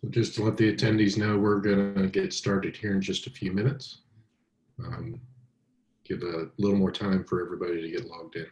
So just to let the attendees know, we're going to get started here in just a few minutes. Give a little more time for everybody to get logged in.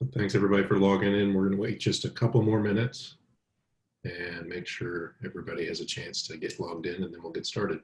So thanks everybody for logging in. We're going to wait just a couple more minutes and make sure everybody has a chance to get logged in, and then we'll get started.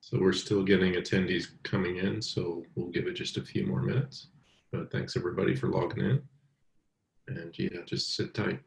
So we're still getting attendees coming in, so we'll give it just a few more minutes. But thanks everybody for logging in. And yeah, just sit tight.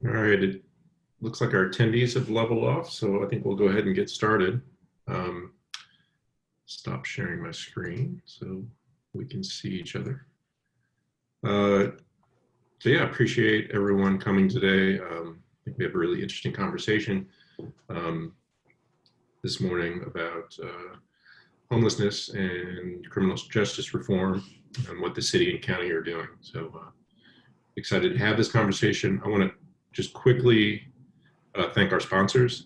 All right, it looks like our attendees have leveled off, so I think we'll go ahead and get started. Stop sharing my screen so we can see each other. So yeah, appreciate everyone coming today. I think we have a really interesting conversation this morning about homelessness and criminal justice reform and what the city and county are doing. So excited to have this conversation. I want to just quickly thank our sponsors.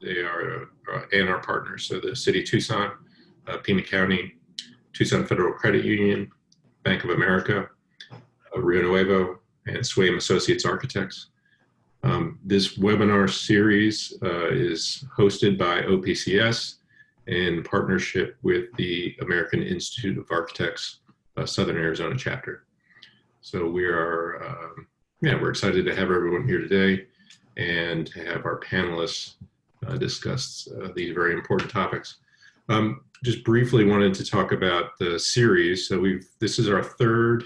They are and our partners. So the City of Tucson, Pima County, Tucson Federal Credit Union, Bank of America, Rio Nuevo, and Swaim Associates Architects. This webinar series is hosted by OPCS in partnership with the American Institute of Architects, Southern Arizona chapter. So we are, we're excited to have everyone here today and to have our panelists discuss these very important topics. Just briefly wanted to talk about the series. So this is our third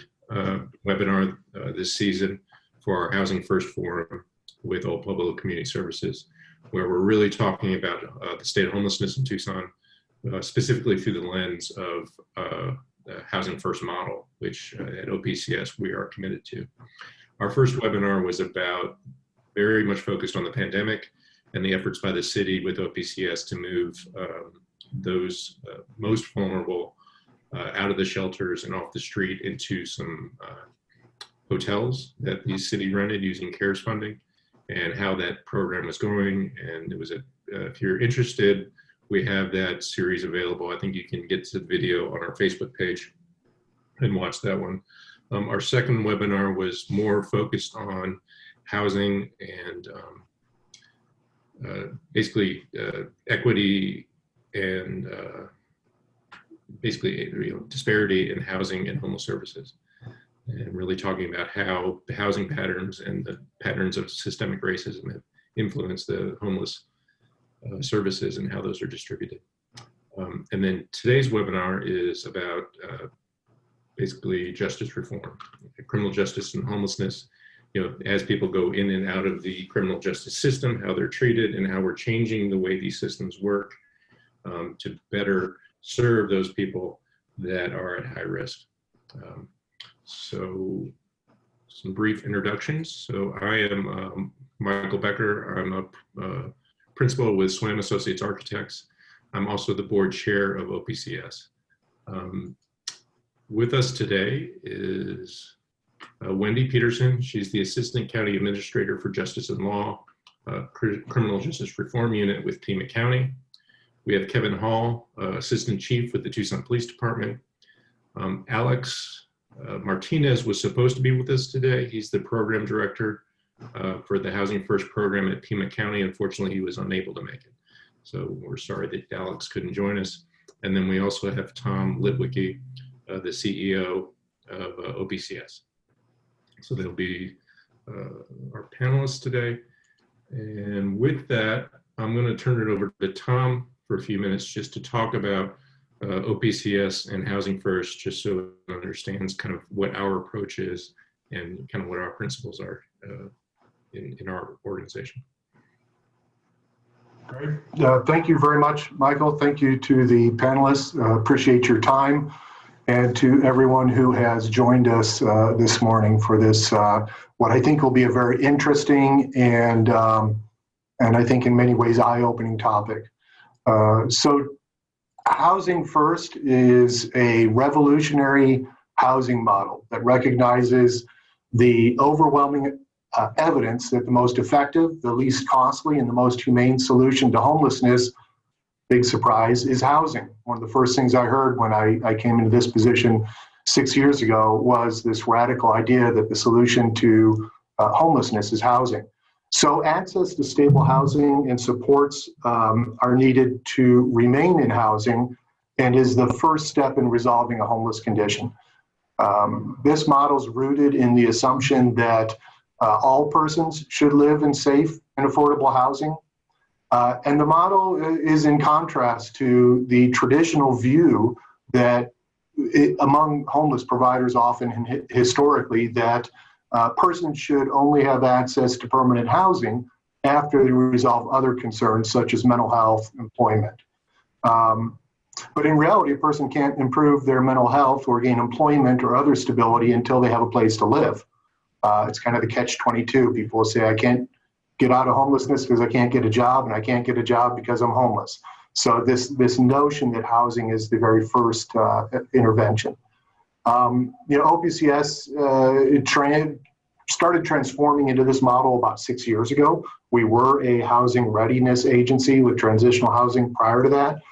webinar this season for our Housing First Forum with Old Pueblo Community Services, where we're really talking about the state of homelessness in Tucson, specifically through the lens of the Housing First model, which at OPCS we are committed to. Our first webinar was very much focused on the pandemic and the efforts by the city with OPCS to move those most vulnerable out of the shelters and off the street into some hotels that the city rented using CARES funding, and how that program was going. And it was if you're interested, we have that series available. I think you can get to the video on our Facebook page and watch that one. Our second webinar was more focused on housing and basically equity and basically disparity in housing and homeless services, and really talking about how the housing patterns and the patterns of systemic racism have influenced the homeless services and how those are distributed. And then today's webinar is about basically justice reform, criminal justice and homelessness. As people go in and out of the criminal justice system, how they're treated and how we're changing the way these systems work to better serve those people that are at high risk. So some brief introductions. So I am Michael Becker. I'm a principal with Swaim Associates Architects. I'm also the board chair of OPCS. With us today is Wendy Peterson. She's the Assistant County Administrator for Justice and Law, Criminal Justice Reform Unit with Pima County. We have Kevin Hall, Assistant Chief with the Tucson Police Department. Alex Martinez was supposed to be with us today. He's the Program Director for the Housing First program at Pima County. Unfortunately, he was unable to make it. So we're sorry that Alex couldn't join us. And then we also have Tom Litwicki, the CEO of OPCS. So they'll be our panelists today. And with that, I'm going to turn it over to Tom for a few minutes just to talk about OPCS and Housing First, just so it understands kind of what our approach is and kind of what our principles are in our organization. Great. Thank you very much, Michael. Thank you to the panelists. Appreciate your time, and to everyone who has joined us this morning for this, what I think will be a very interesting and I think in many ways eye-opening topic. So Housing First is a revolutionary housing model that recognizes the overwhelming evidence that the most effective, the least costly, and the most humane solution to homelessness, big surprise, is housing. One of the first things I heard when I came into this position 6 years ago was this radical idea that the solution to homelessness is housing. So access to stable housing and supports are needed to remain in housing, and is the first step in resolving a homeless condition. This model is rooted in the assumption that all persons should live in safe and affordable housing. And the model is in contrast to the traditional view that among homeless providers often historically that Persons should only have access to permanent housing after they resolve other concerns such as mental health, employment. But in reality, a person can't improve their mental health or gain employment or other stability until they have a place to live. It's kind of the catch-22. People will say, I can't get out of homelessness because I can't get a job, and I can't get a job because I'm homeless. So this notion that housing is the very first intervention. OPCS started transforming into this model about 6 years ago. We were a housing readiness agency with transitional housing prior to that.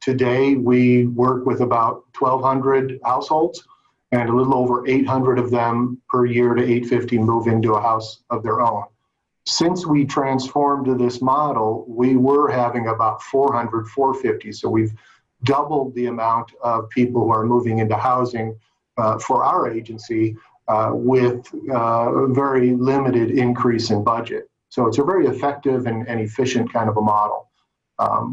Today, we work with about 1,200 households, and a little over 800 of them per year to 850 move into a house of their own. Since we transformed to this model, we were having about 400, 450. So we've doubled the amount of people who are moving into housing for our agency with a very limited increase in budget. So it's a very effective and efficient kind of a model.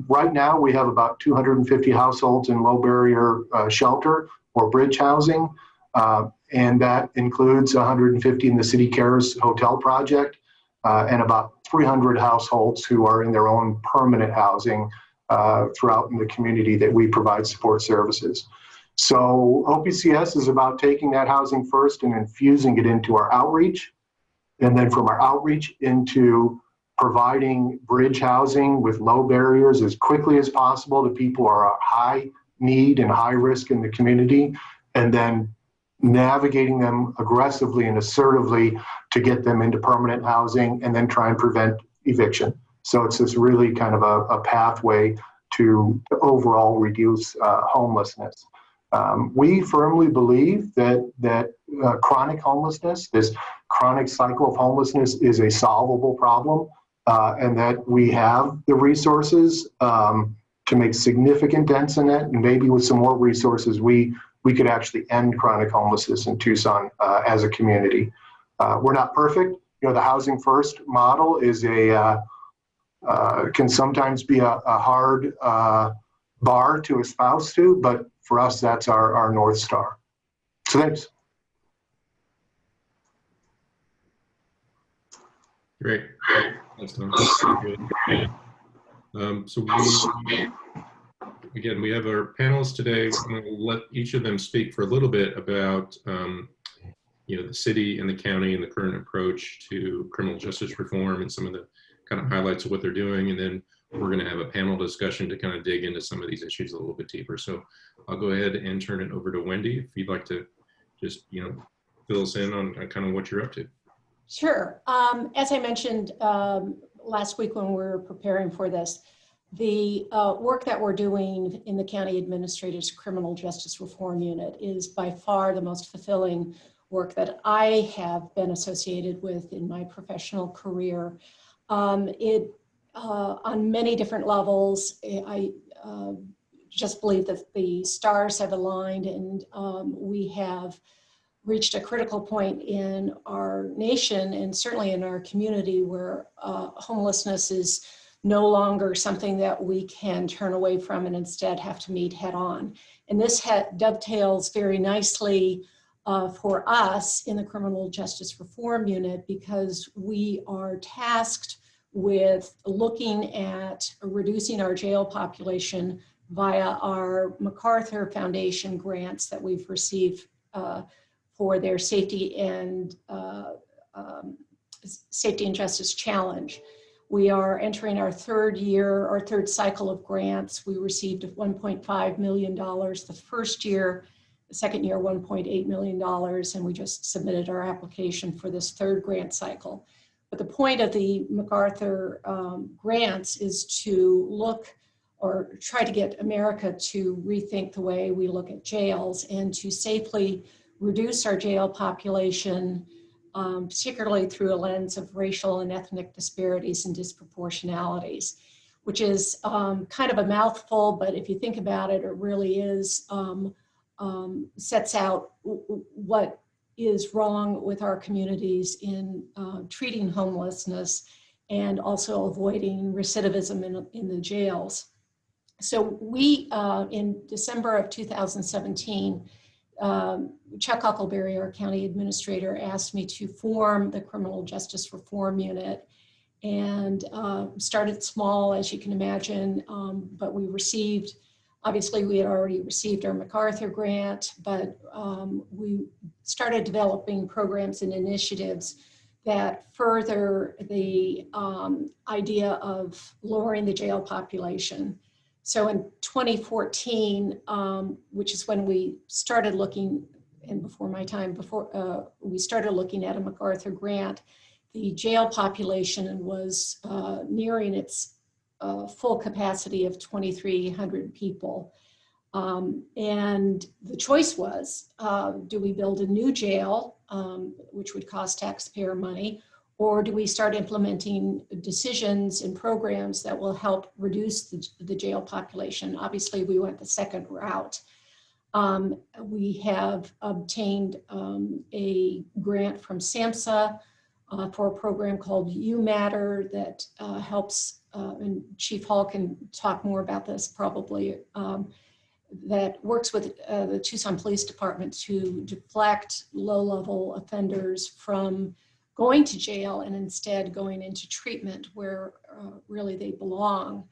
Right now, we have about 250 households in low barrier shelter or bridge housing, and that includes 150 in the City Cares Hotel project, and about 300 households who are in their own permanent housing throughout in the community that we provide support services. So OPCS is about taking that housing first and infusing it into our outreach, and then from our outreach into providing bridge housing with low barriers as quickly as possible to people who are at high need and high risk in the community, and then navigating them aggressively and assertively to get them into permanent housing and then try and prevent eviction. So it's this really kind of a pathway to overall reduce homelessness. We firmly believe that chronic homelessness, this chronic cycle of homelessness, is a solvable problem, and that we have the resources to make significant dents in it, and maybe with some more resources, we could actually end chronic homelessness in Tucson as a community. We're not perfect. The housing first model is can sometimes be a hard bar to espouse to, but for us, that's our North Star. So thanks. Great. Thanks, Tom. So we have our panelists today. I'm going to let each of them speak for a little bit about the city and the county and the current approach to criminal justice reform and some of the kind of highlights of what they're doing. And then we're going to have a panel discussion to kind of dig into some of these issues a little bit deeper. So I'll go ahead and turn it over to Wendy, if you'd like to just, fill us in on kind of what you're up to. Sure. As I mentioned last week when we were preparing for this, the work that we're doing in the County Administrator's Criminal Justice Reform Unit is by far the most fulfilling work that I have been associated with in my professional career. On many different levels, I just believe that the stars have aligned, and we have reached a critical point in our nation and certainly in our community where homelessness is no longer something that we can turn away from and instead have to meet head on. And this dovetails very nicely for us in the Criminal Justice Reform Unit, because we are tasked with looking at reducing our jail population via our MacArthur Foundation grants that we've received for their Safety and Justice Challenge. We are entering our third cycle of grants. We received $1.5 million the first year, the second year $1.8 million, and we just submitted our application for this third grant cycle. But the point of the MacArthur grants is to look or try to get America to rethink the way we look at jails and to safely reduce our jail population, particularly through a lens of racial and ethnic disparities and disproportionalities, which is kind of a mouthful, but if you think about it, it really is, sets out what is wrong with our communities in treating homelessness and also avoiding recidivism in the jails. So we, in December of 2017, Chuck Huckleberry, our county administrator, asked me to form the Criminal Justice Reform Unit, and started small, as you can imagine, but we received, obviously we had already received our MacArthur grant, but we started developing programs and initiatives that further the idea of lowering the jail population. So in 2014, which is when we started looking, and before my time, we started looking at a MacArthur grant, the jail population was nearing its full capacity of 2,300 people. And the choice was, do we build a new jail, which would cost taxpayer money, or do we start implementing decisions and programs that will help reduce the jail population? Obviously, we went the second route. We have obtained a grant from SAMHSA for a program called You Matter that helps, and Chief Hall can talk more about this probably, that works with the Tucson Police Department to deflect low-level offenders from going to jail and instead going into treatment where really they belong.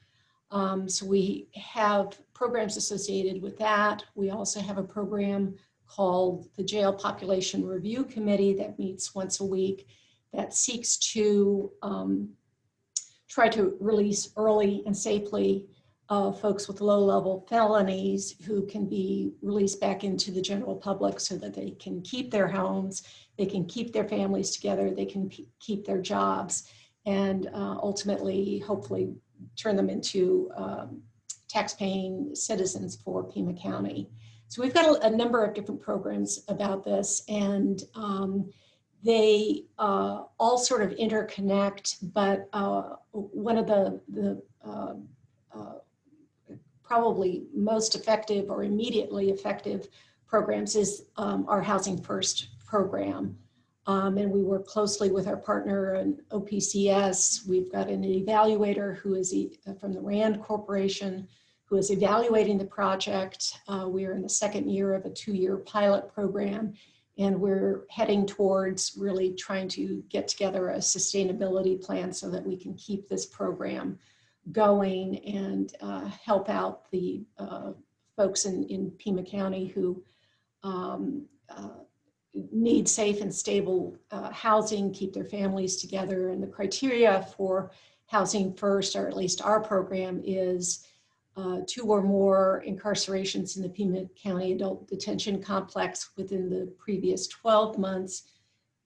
So we have programs associated with that. We also have a program called the Jail Population Review Committee that meets once a week that seeks to try to release early and safely folks with low-level felonies who can be released back into the general public so that they can keep their homes, they can keep their families together, they can keep their jobs, and ultimately, hopefully, turn them into tax-paying citizens for Pima County. So we've got a number of different programs about this, and they all sort of interconnect, but one of the probably most effective or immediately effective programs is our Housing First program. And we work closely with our partner in OPCS. We've got an evaluator who is from the RAND Corporation who is evaluating the project. We are in the second year of a 2-year pilot program, and we're heading towards really trying to get together a sustainability plan so that we can keep this program going and help out the folks in Pima County who need safe and stable housing, keep their families together. And the criteria for Housing First, or at least our program, is 2 or more incarcerations in the Pima County Adult Detention Complex within the previous 12 months,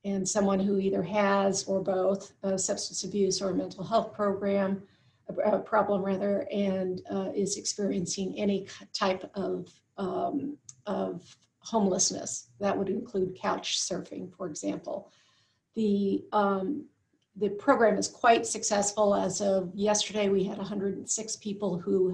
and someone who either has or both a substance abuse or a mental health problem, and is experiencing any type of homelessness. That would include couch surfing, for example. The program is quite successful. As of yesterday, we had 106 people who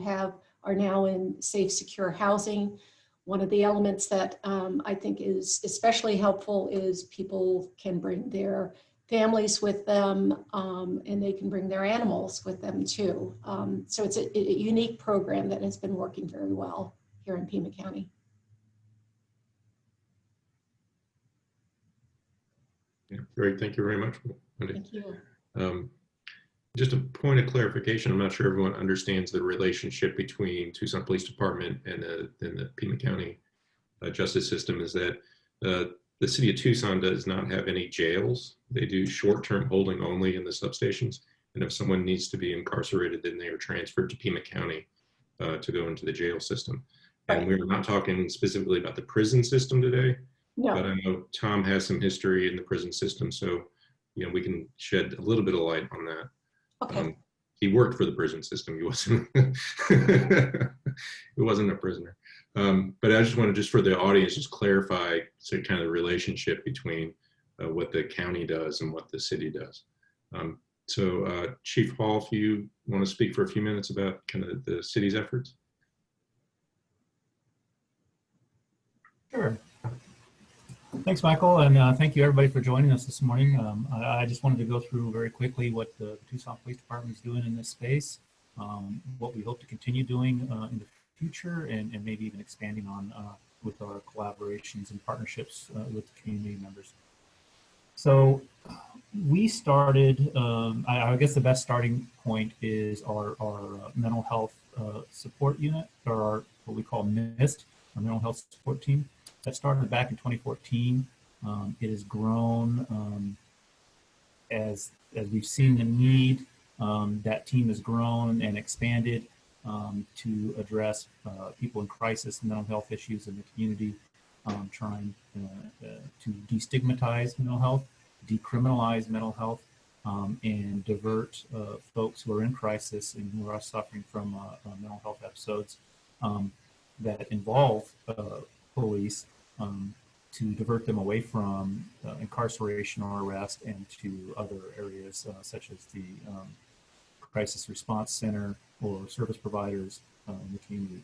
are now in safe, secure housing. One of the elements that I think is especially helpful is people can bring their families with them, and they can bring their animals with them too. So it's a unique program that has been working very well here in Pima County. Yeah, great. Thank you very much, Wendy. Thank you. Just a point of clarification, I'm not sure everyone understands the relationship between Tucson Police Department and the Pima County justice system, is that the city of Tucson does not have any jails. They do short-term holding only in the substations. And if someone needs to be incarcerated, then they are transferred to Pima County to go into the jail system. And Right. we're not talking specifically about the prison system today, No. but I know Tom has some history in the prison system, so we can shed a little bit of light on that. Okay. He worked for the prison system. He wasn't he wasn't a prisoner. But I just want to, just for the audience, just clarify kind of the relationship between what the county does and what the city does. So Chief Hall, if you want to speak for a few minutes about kind of the city's efforts. Sure. Thanks, Michael, and thank you everybody for joining us this morning. I just wanted to go through very quickly what the Tucson Police Department is doing in this space, what we hope to continue doing in the future, and maybe even expanding on with our collaborations and partnerships with community members. So we started, I guess the best starting point is our mental health support unit, or our, what we call MIST, our mental health support team. That started back in 2014. It has grown as we've seen the need. That team has grown and expanded to address people in crisis and mental health issues in the community, trying to destigmatize mental health, decriminalize mental health, and divert folks who are in crisis and who are suffering from mental health episodes that involve police, to divert them away from incarceration or arrest and to other areas such as the crisis response center or service providers in the community.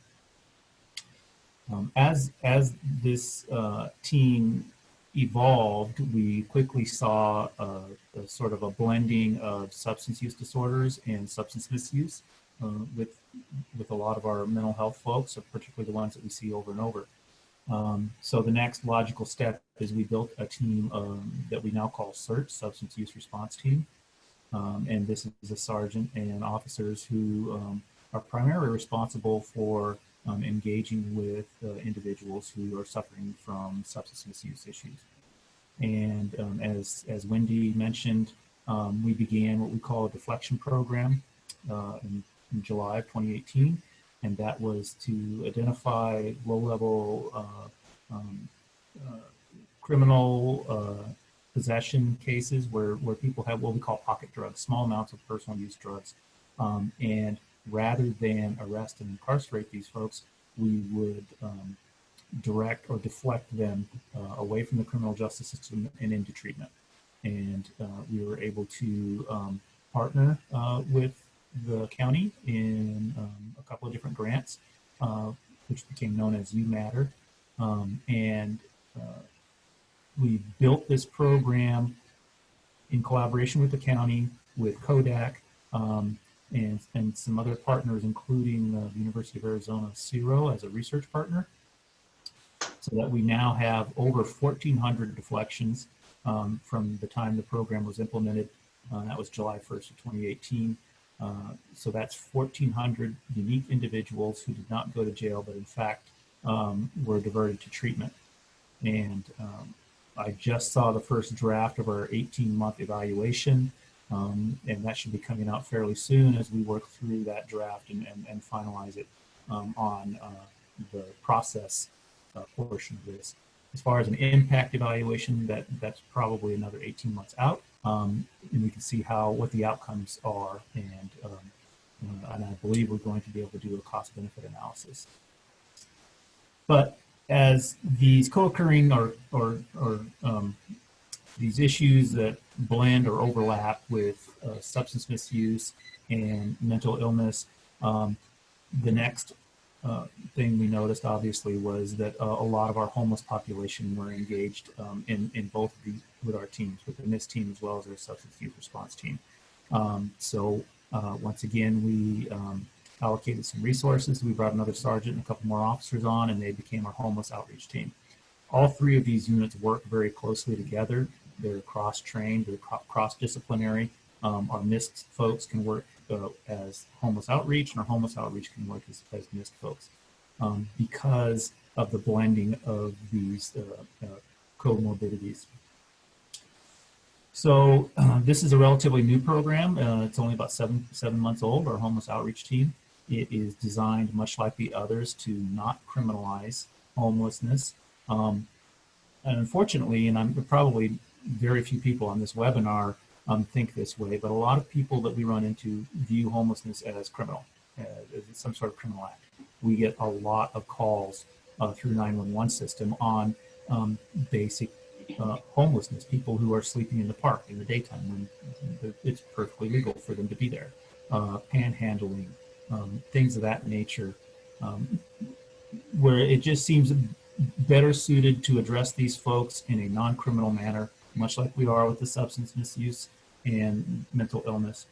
As this team evolved, we quickly saw a sort of a blending of substance use disorders and substance misuse with a lot of our mental health folks, particularly the ones that we see over and over. So the next logical step is we built a team that we now call SIRT, Substance Use Response Team. And this is a sergeant and officers who are primarily responsible for engaging with individuals who are suffering from substance misuse issues. And as Wendy mentioned, we began what we call a deflection program in July of 2018. And that was to identify low-level criminal possession cases where people have what we call pocket drugs, small amounts of personal use drugs. And rather than arrest and incarcerate these folks, we would direct or deflect them away from the criminal justice system and into treatment. And we were able to partner with the county in a couple of different grants, which became known as You Matter. And we built this program in collaboration with the county, with Kodak, and some other partners, including the University of Arizona CIRO as a research partner, so that we now have over 1,400 deflections from the time the program was implemented. That was July 1st of 2018. So that's 1,400 unique individuals who did not go to jail, but in fact were diverted to treatment. And I just saw the first draft of our 18-month evaluation, and that should be coming out fairly soon as we work through that draft and finalize it on the process portion of this. As far as an impact evaluation, that's probably another 18 months out. And we can see what the outcomes are, and I believe we're going to be able to do a cost-benefit analysis. But as these co-occurring or these issues that blend or overlap with substance misuse and mental illness, the next thing we noticed obviously was that a lot of our homeless population were engaged in both of these with our teams, with the MIST team as well as our substance use response team. So once again, we allocated some resources. We brought another sergeant and a couple more officers on, and they became our homeless outreach team. All three of these units work very closely together. They're cross-trained, they're cross-disciplinary. Our MIST folks can work as homeless outreach, and our homeless outreach can work as MIST folks because of the blending of these comorbidities. So this is a relatively new program. It's only about seven months old, our homeless outreach team. It is designed, much like the others, to not criminalize homelessness. And unfortunately, and I'm probably very few people on this webinar think this way, but a lot of people that we run into view homelessness as criminal, as some sort of criminal act. We get a lot of calls through 911 system on basic homelessness, people who are sleeping in the park in the daytime when it's perfectly legal for them to be there, panhandling, things of that nature, where it just seems better suited to address these folks in a non-criminal manner, much like we are with the substance misuse and mental illness.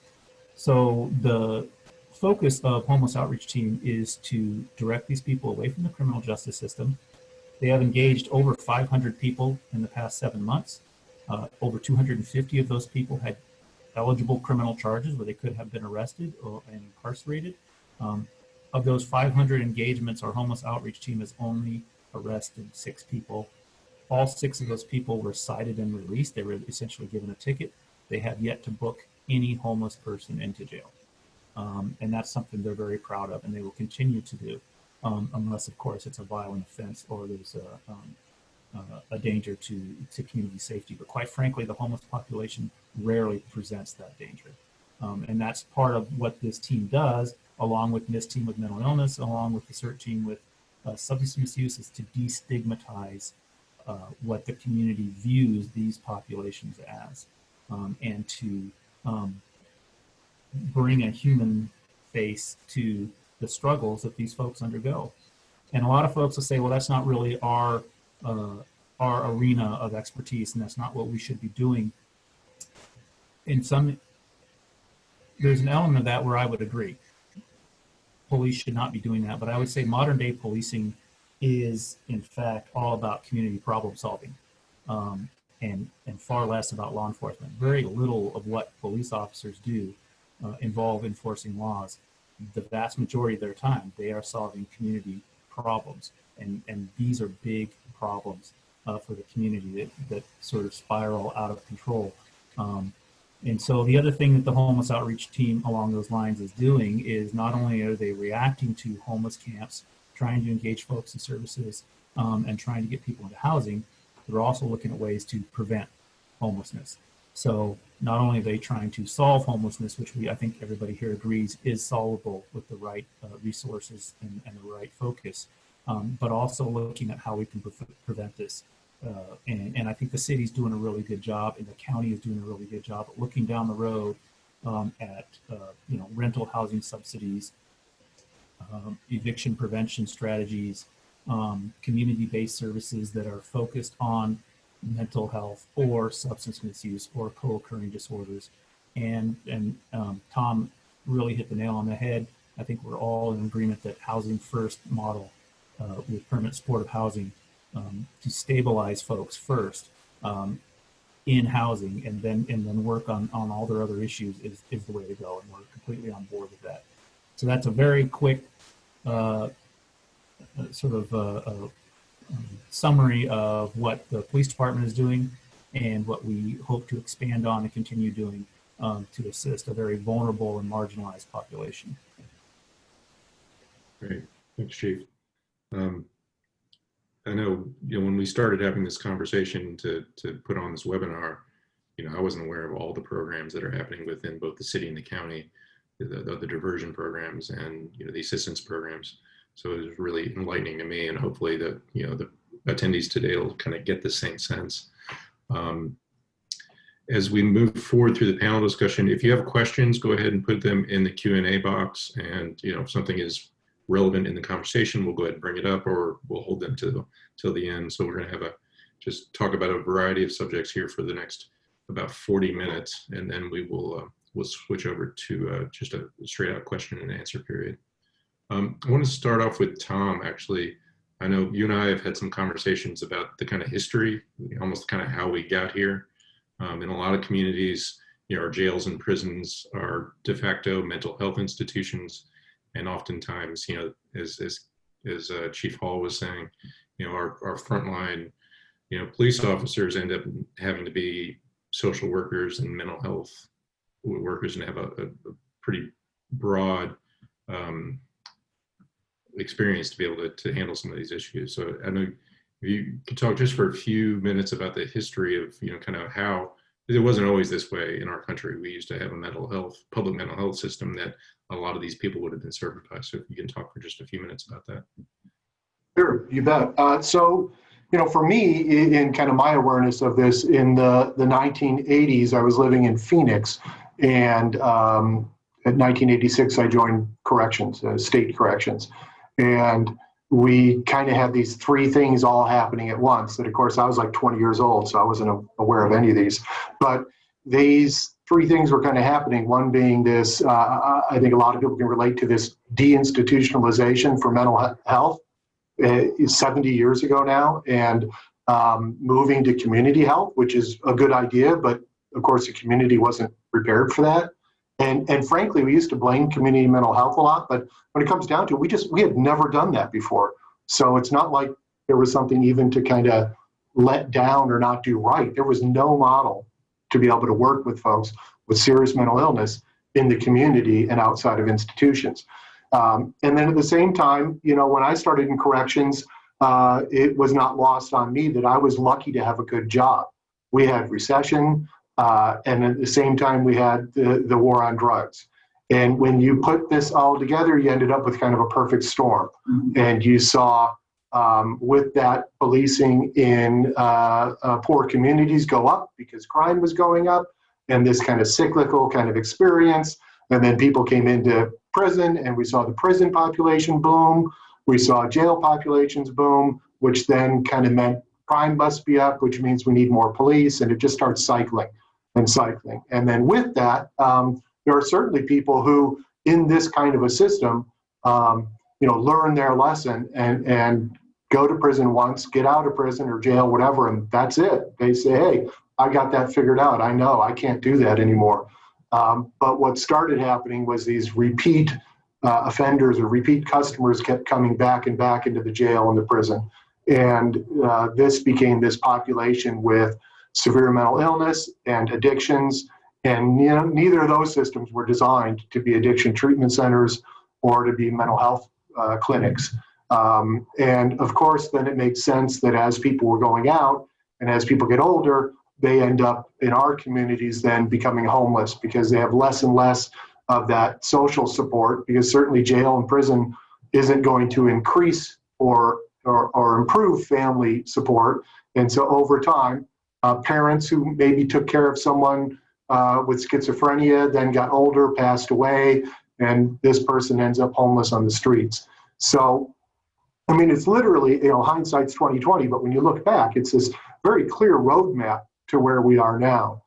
So the focus of homeless outreach team is to direct these people away from the criminal justice system They have engaged over 500 people in the past 7 months. Over 250 of those people had eligible criminal charges where they could have been arrested and incarcerated. Of those 500 engagements, our homeless outreach team has only arrested 6 people. All 6 of those people were cited and released. They were essentially given a ticket. They have yet to book any homeless person into jail. And that's something they're very proud of, and they will continue to do, unless, of course, it's a violent offense or there's a danger to community safety. But quite frankly, the homeless population rarely presents that danger. And that's part of what this team does, along with this team with mental illness, along with the CERT team with substance misuse, is to destigmatize what the community views these populations as, and to bring a human face to the struggles that these folks undergo. And a lot of folks will say, well, that's not really our arena of expertise, and that's not what we should be doing. There's an element of that where I would agree. Police should not be doing that, but I would say modern day policing is in fact all about community problem solving, and far less about law enforcement. Very little of what police officers do involve enforcing laws. The vast majority of their time, they are solving community problems, and these are big problems for the community that sort of spiral out of control. And so the other thing that the homeless outreach team along those lines is doing is not only are they reacting to homeless camps, trying to engage folks in services, and trying to get people into housing, they're also looking at ways to prevent homelessness. So not only are they trying to solve homelessness, which I think everybody here agrees is solvable with the right resources and the right focus, but also looking at how we can prevent this. And I think the city's doing a really good job, and the county is doing a really good job at looking down the road at rental housing subsidies, eviction prevention strategies, community-based services that are focused on mental health or substance misuse or co-occurring disorders. And Tom really hit the nail on the head. I think we're all in agreement that housing first model with permanent supportive housing to stabilize folks first in housing, and then work on all their other issues is the way to go, and we're completely on board with that. So that's a very quick summary of what the police department is doing and what we hope to expand on and continue doing to assist a very vulnerable and marginalized population. Great, thanks, Chief. I know, when we started having this conversation to put on this webinar, I wasn't aware of all the programs that are happening within both the city and the county, the diversion programs and the assistance programs. So it was really enlightening to me, and hopefully the attendees today will kind of get the same sense. As we move forward through the panel discussion, if you have questions, go ahead and put them in the Q&A box, and if something is relevant in the conversation, we'll go ahead and bring it up, or we'll hold them till the end. So we're going to have just talk about a variety of subjects here for the next about 40 minutes, and then we'll switch over to just a straight out question and answer period. I want to start off with Tom. Actually, I know you and I have had some conversations about the kind of history, almost kind of how we got here. In a lot of communities, our jails and prisons are de facto mental health institutions. And oftentimes, as Chief Hall was saying, our frontline, police officers end up having to be social workers and mental health workers, and have a pretty broad experience to be able to handle some of these issues. So I know if you could talk just for a few minutes about the history of, kind of how it wasn't always this way in our country. We used to have a public mental health system that a lot of these people would have been served by. So if you can talk for just a few minutes about that. Sure, you bet. So, for me, in kind of my awareness of this, in the 1980s, I was living in Phoenix, and at 1986, I joined corrections, state corrections. And we kind of had these 3 things all happening at once. And of course, I was like 20 years old, so I wasn't aware of any of these. But these 3 things were kind of happening. One being this, I think a lot of people can relate to this deinstitutionalization for mental health. 70 years ago now, and moving to community health, which is a good idea, but of course the community wasn't prepared for that. And frankly, we used to blame community mental health a lot, but when it comes down to it, we had never done that before. So it's not like there was something even to kind of let down or not do right. There was no model to be able to work with folks with serious mental illness in the community and outside of institutions. And then at the same time, when I started in corrections, it was not lost on me that I was lucky to have a good job. We had recession, and at the same time, we had the war on drugs. And when you put this all together, you ended up with kind of a perfect storm. Mm-hmm. And you saw with that policing in poor communities go up because crime was going up, and this kind of cyclical kind of experience. And then people came into prison, and we saw the prison population boom. We saw jail populations boom, which then kind of meant crime must be up, which means we need more police, and it just starts cycling and cycling. And then with that, there are certainly people who, in this kind of a system, learn their lesson and go to prison once, get out of prison or jail, whatever, and that's it. They say, hey, I got that figured out. I know I can't do that anymore. But what started happening was these repeat offenders or repeat customers kept coming back and back into the jail and the prison. And this became this population with severe mental illness and addictions. And neither of those systems were designed to be addiction treatment centers or to be mental health clinics. And of course, then it makes sense that as people were going out and as people get older, they end up in our communities then becoming homeless because they have less and less of that social support, because certainly jail and prison isn't going to increase or improve family support. And so over time, parents who maybe took care of someone with schizophrenia, then got older, passed away, and this person ends up homeless on the streets. So, I mean, it's literally, hindsight's 20/20, but when you look back, it's this very clear roadmap to where we are now.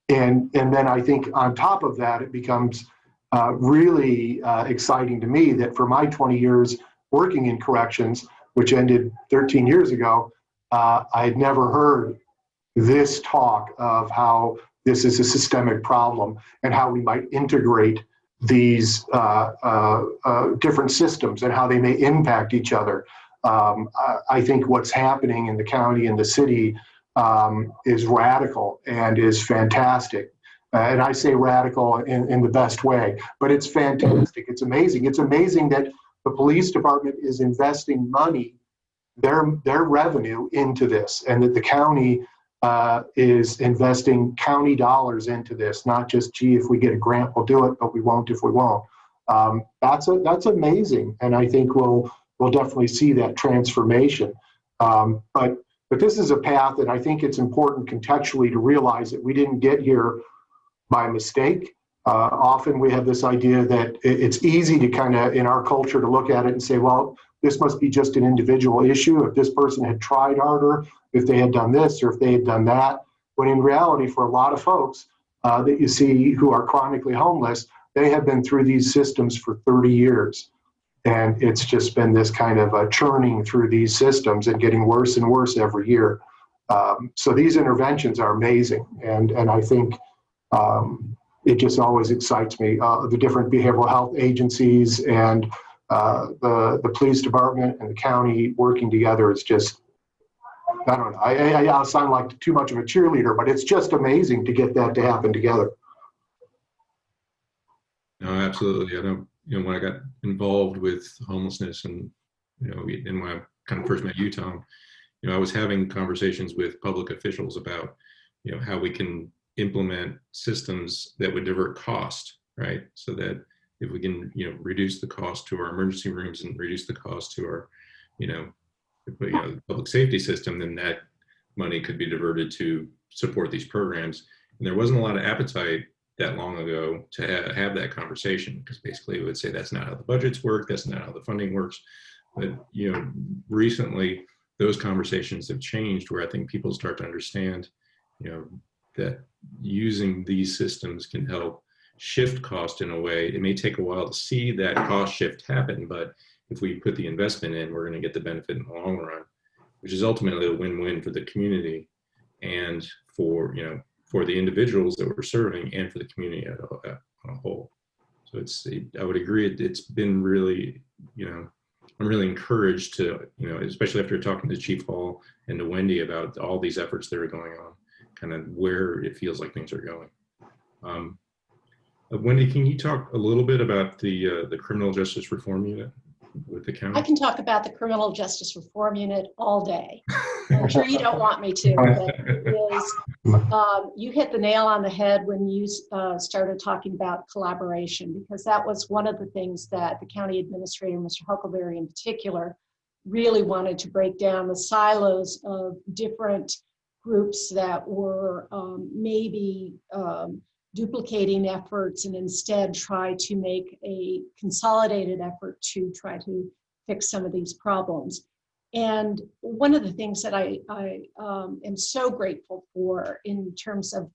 And then I think on top of that, it becomes really exciting to me that for my 20 years working in corrections, which ended 13 years ago, I had never heard this talk of how this is a systemic problem and how we might integrate these different systems and how they may impact each other. I think what's happening in the county and the city is radical and is fantastic. And I say radical in the best way, but it's fantastic. It's amazing. It's amazing that the police department is investing money, their revenue into this, and that the county is investing county dollars into this, not just, gee, if we get a grant, we'll do it, but we won't if we won't. That's amazing. And I think we'll definitely see that transformation. But this is a path, and I think it's important contextually to realize that we didn't get here by mistake. Often we have this idea that it's easy to kind of, in our culture, to look at it and say, well, this must be just an individual issue. If this person had tried harder, if they had done this or if they had done that. When in reality, for a lot of folks that you see who are chronically homeless, they have been through these systems for 30 years. And it's just been this kind of a churning through these systems and getting worse and worse every year. So these interventions are amazing. And I think it just always excites me. The different behavioral health agencies and the police department and the county working together is just, I don't know. I sound like too much of a cheerleader, but it's just amazing to get that to happen together. No, absolutely. I know, when I got involved with homelessness and, and when I kind of first met you, Tom, I was having conversations with public officials about, how we can implement systems that would divert cost, right? So that if we can, reduce the cost to our emergency rooms and reduce the cost to our, the public safety system, then that money could be diverted to support these programs. And there wasn't a lot of appetite that long ago to have that conversation, because basically it would say that's not how the budgets work, that's not how the funding works. But recently those conversations have changed, where I think people start to understand that using these systems can help shift cost in a way. It may take a while to see that cost shift happen, but if we put the investment in, we're going to get the benefit in the long run, which is ultimately a win-win for the community and for, you know, for the individuals that we're serving and for the community on a whole. So I would agree. It's been really, you know, I'm really encouraged to, you know, especially after talking to Chief Hall and to Wendy about all these efforts that are going on, kind of where it feels like things are going. Wendy, can you talk a little bit about the Criminal Justice Reform Unit with the county? I can talk about the Criminal Justice Reform Unit all day. I'm sure you don't want me to, but it is, you hit the nail on the head when you started talking about collaboration, because that was one of the things that the county administrator, Mr. Huckleberry in particular, really wanted to break down the silos of different groups that were maybe duplicating efforts, and instead try to make a consolidated effort to try to fix some of these problems. And one of the things that I am so grateful for in terms of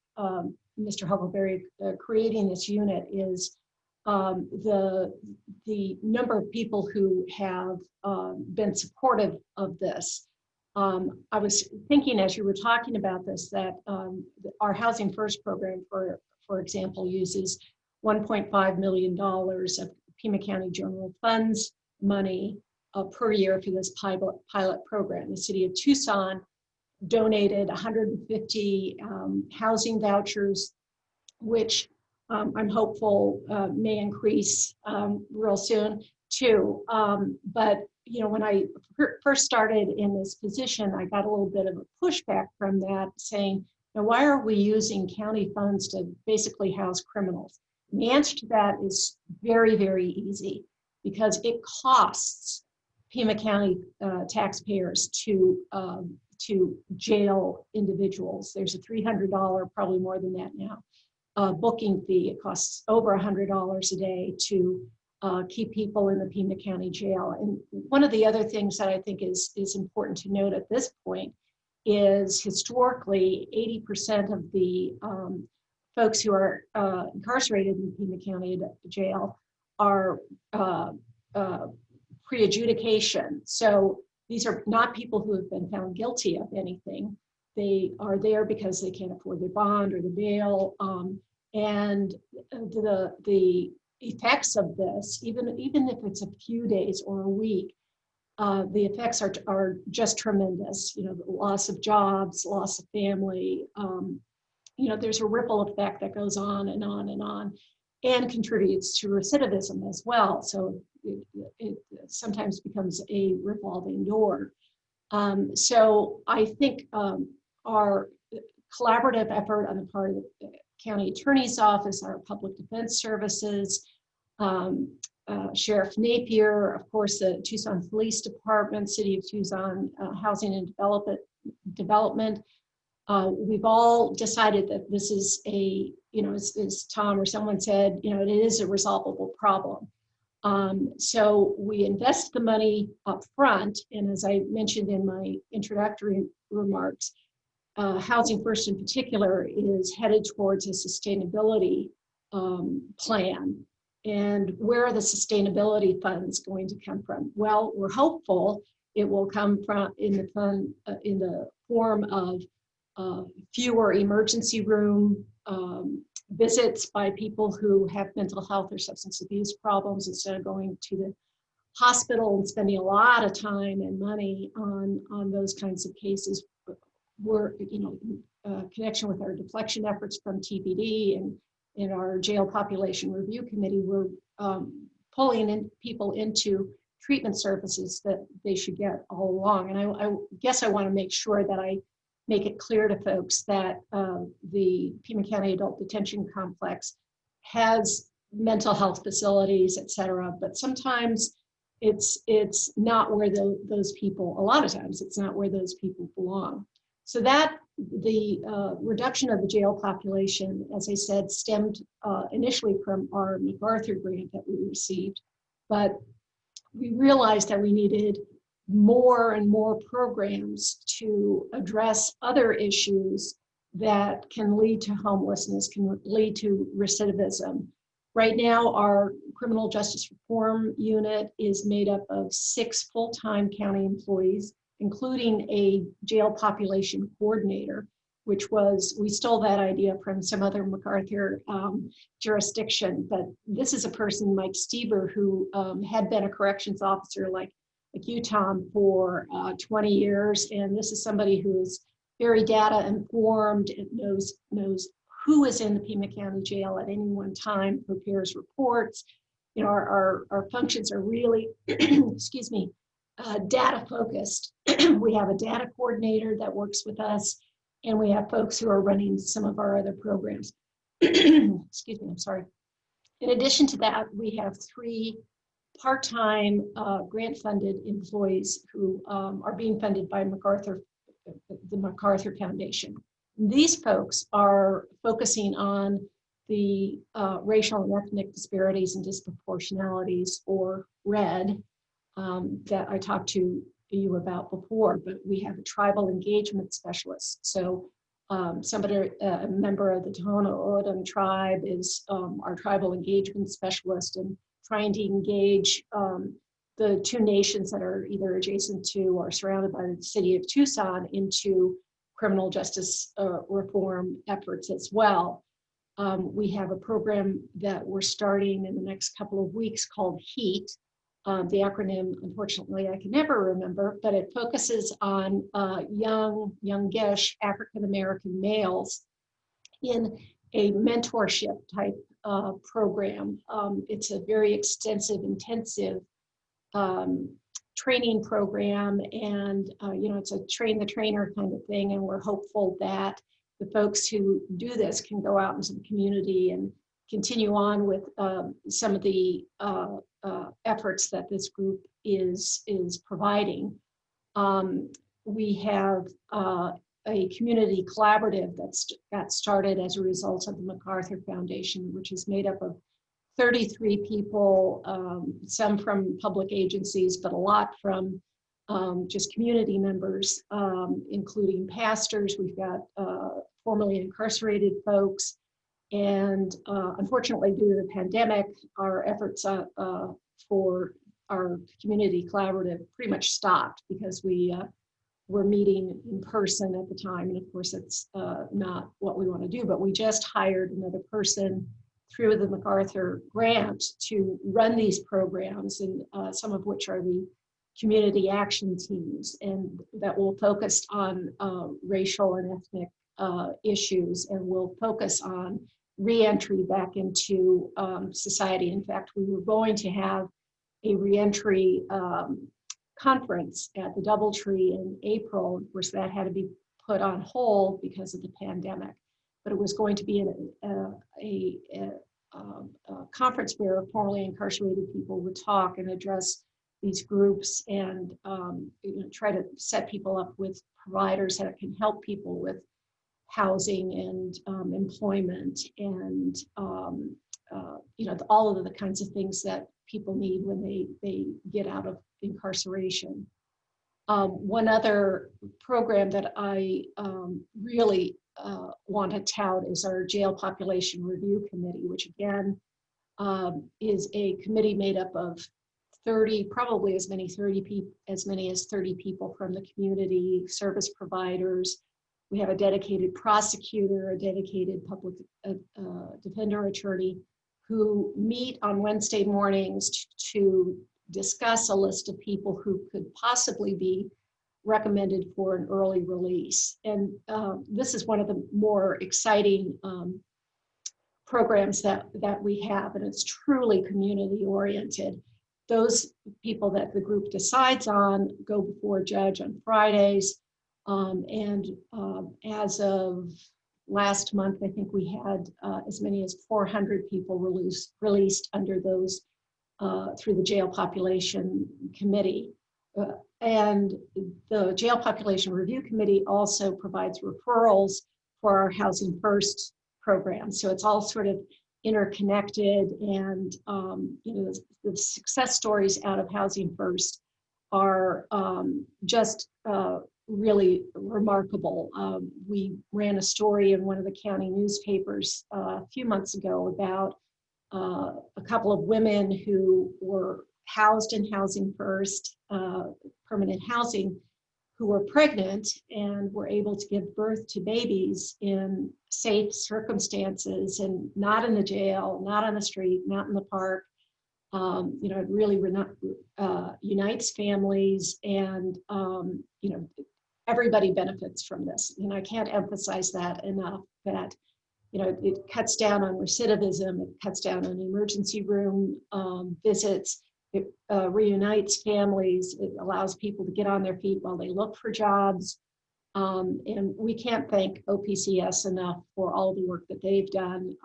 Mr. Huckleberry creating this unit is the number of people who have been supportive of this. I was thinking as you were talking about this that our Housing First program, for example, uses $1.5 million of Pima County General Funds money per year for this pilot program. The city of Tucson donated 150 housing vouchers, which I'm hopeful may increase real soon too. But you know, when I first started in this position, I got a little bit of a pushback from that, saying, now, why are we using county funds to basically house criminals? And the answer to that is very, very easy, because it costs Pima County taxpayers to jail individuals. There's a $300, probably more than that now, booking fee. It costs over $100 a day to keep people in the Pima County jail. And one of the other things that I think is important to note at this point is historically 80% of the folks who are incarcerated in Pima County jail are pre-adjudication. So these are not people who have been found guilty of anything. They are there because they can't afford their bond or the bail. And the effects of this, even if it's a few days or a week, the effects are just tremendous. You know, the loss of jobs, loss of family. You know, there's a ripple effect that goes on and on and on, and contributes to recidivism as well. So it sometimes becomes a revolving door. So I think our collaborative effort on the part of the county attorney's office, our public defense services, Sheriff Napier, of course, the Tucson Police Department, City of Tucson Housing and Development. We've all decided that this is a, you know, as Tom or someone said, you know, it is a resolvable problem. So we invest the money up front, and as I mentioned in my introductory remarks, Housing First in particular is headed towards a sustainability plan. And where are the sustainability funds going to come from? Well, we're hopeful it will come from in the form of fewer emergency room visits by people who have mental health or substance abuse problems, instead of going to the hospital and spending a lot of time and money on those kinds of cases. We're, you know, connection with our deflection efforts from TPD and in our jail population review committee, we're pulling in people into treatment services that they should get all along. And I guess I want to make sure that I make it clear to folks that the Pima County Adult Detention Complex has mental health facilities, et cetera, but sometimes it's not where those people, a lot of times it's not where those people belong. So that the reduction of the jail population, as I said, stemmed initially from our MacArthur grant that we received, but we realized that we needed more and more programs to address other issues that can lead to homelessness, can lead to recidivism. Right now, our criminal justice reform unit is made up of 6 full-time county employees, including a jail population coordinator, which was, we stole that idea from some other MacArthur jurisdiction, but this is a person, Mike Stieber, who had been a corrections officer like you, Tom, for 20 years. And this is somebody who is very data informed and knows who is in the Pima County Jail at any one time, prepares reports. You know, our functions are really, excuse me, data focused. We have a data coordinator that works with us, and we have folks who are running some of our other programs. Excuse me, I'm sorry. In addition to that, we have 3 part-time grant-funded employees who are being funded by the MacArthur Foundation. These folks are focusing on the racial and ethnic disparities and disproportionalities, or RED, that I talked to you about before, but we have a tribal engagement specialist. So a member of the Tohono O'odham tribe is our tribal engagement specialist, and trying to engage the 2 nations that are either adjacent to or surrounded by the city of Tucson into criminal justice reform efforts as well. We have a program that we're starting in the next couple of weeks called HEAT. The acronym, unfortunately, I can never remember, but it focuses on youngish African-American males in a mentorship type program. It's a very extensive, intensive training program, and it's a train the trainer kind of thing, and we're hopeful that the folks who do this can go out into the community and continue on with some of the efforts that this group is providing. We have a community collaborative that's got started as a result of the MacArthur Foundation, which is made up of 33 people, some from public agencies, but a lot from just community members, including pastors. We've got formerly incarcerated folks. And unfortunately, due to the pandemic, our efforts for our community collaborative pretty much stopped because we were meeting in person at the time. And of course, it's not what we want to do, but we just hired another person through the MacArthur grant to run these programs, and some of which are the community action teams, and that will focus on racial and ethnic issues, and will focus on reentry back into society. In fact, we were going to have a reentry conference at the Doubletree in April. Of course, that had to be put on hold because of the pandemic, but it was going to be a conference where formerly incarcerated people would talk and address these groups, and try to set people up with providers that can help people with housing and employment, and all of the kinds of things that people need when they get out of incarceration. One other program that I really want to tout is our Jail Population Review Committee, which again is a committee made up of 30, probably as many as 30 people from the community, service providers. We have a dedicated prosecutor, a dedicated public defender attorney, who meet on Wednesday mornings to discuss a list of people who could possibly be recommended for an early release. And this is one of the more exciting programs that we have, and it's truly community oriented. Those people that the group decides on go before a judge on Fridays. As of last month, I think we had as many as 400 people released under those through the Jail Population Committee. And the Jail Population Review Committee also provides referrals for our Housing First program. So it's all sort of interconnected, and the success stories out of Housing First are just really remarkable. We ran a story in one of the county newspapers a few months ago about a couple of women who were housed in Housing First, permanent housing, who were pregnant and were able to give birth to babies in safe circumstances and not in the jail, not on the street, not in the park. It really unites families, and everybody benefits from this. I can't emphasize that enough, that it cuts down on recidivism, it cuts down on emergency room visits, it reunites families, it allows people to get on their feet while they look for jobs. And we can't thank OPCS enough for all the work that they've done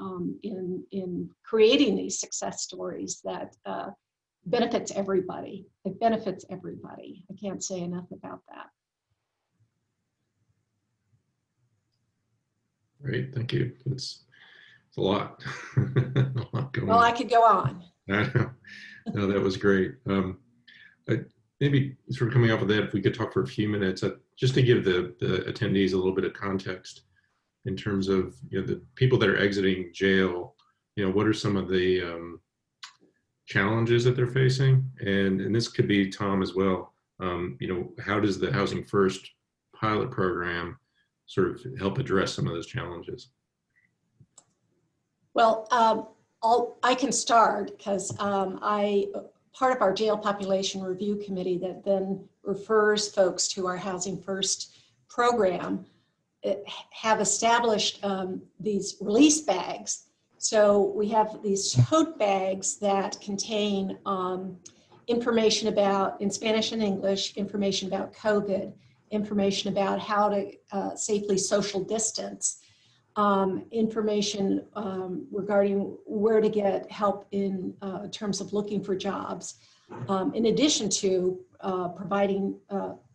in creating these success stories that benefits everybody. It benefits everybody. I can't say enough about that. Great, thank you. It's a lot. A lot going Well, on. I could go on. I know. No, that was great. Maybe sort of coming off of that, if we could talk for a few minutes, just to give the attendees a little bit of context in terms of the people that are exiting jail. What are some of the challenges that they're facing, and this could be Tom as well. How does the Housing First pilot program sort of help address some of those challenges? Well, I can start because part of our jail population review committee that then refers folks to our Housing First program have established these release bags. So we have these tote bags that contain information about, in Spanish and English, information about COVID, information about how to safely social distance, information regarding where to get help in terms of looking for jobs, in addition to providing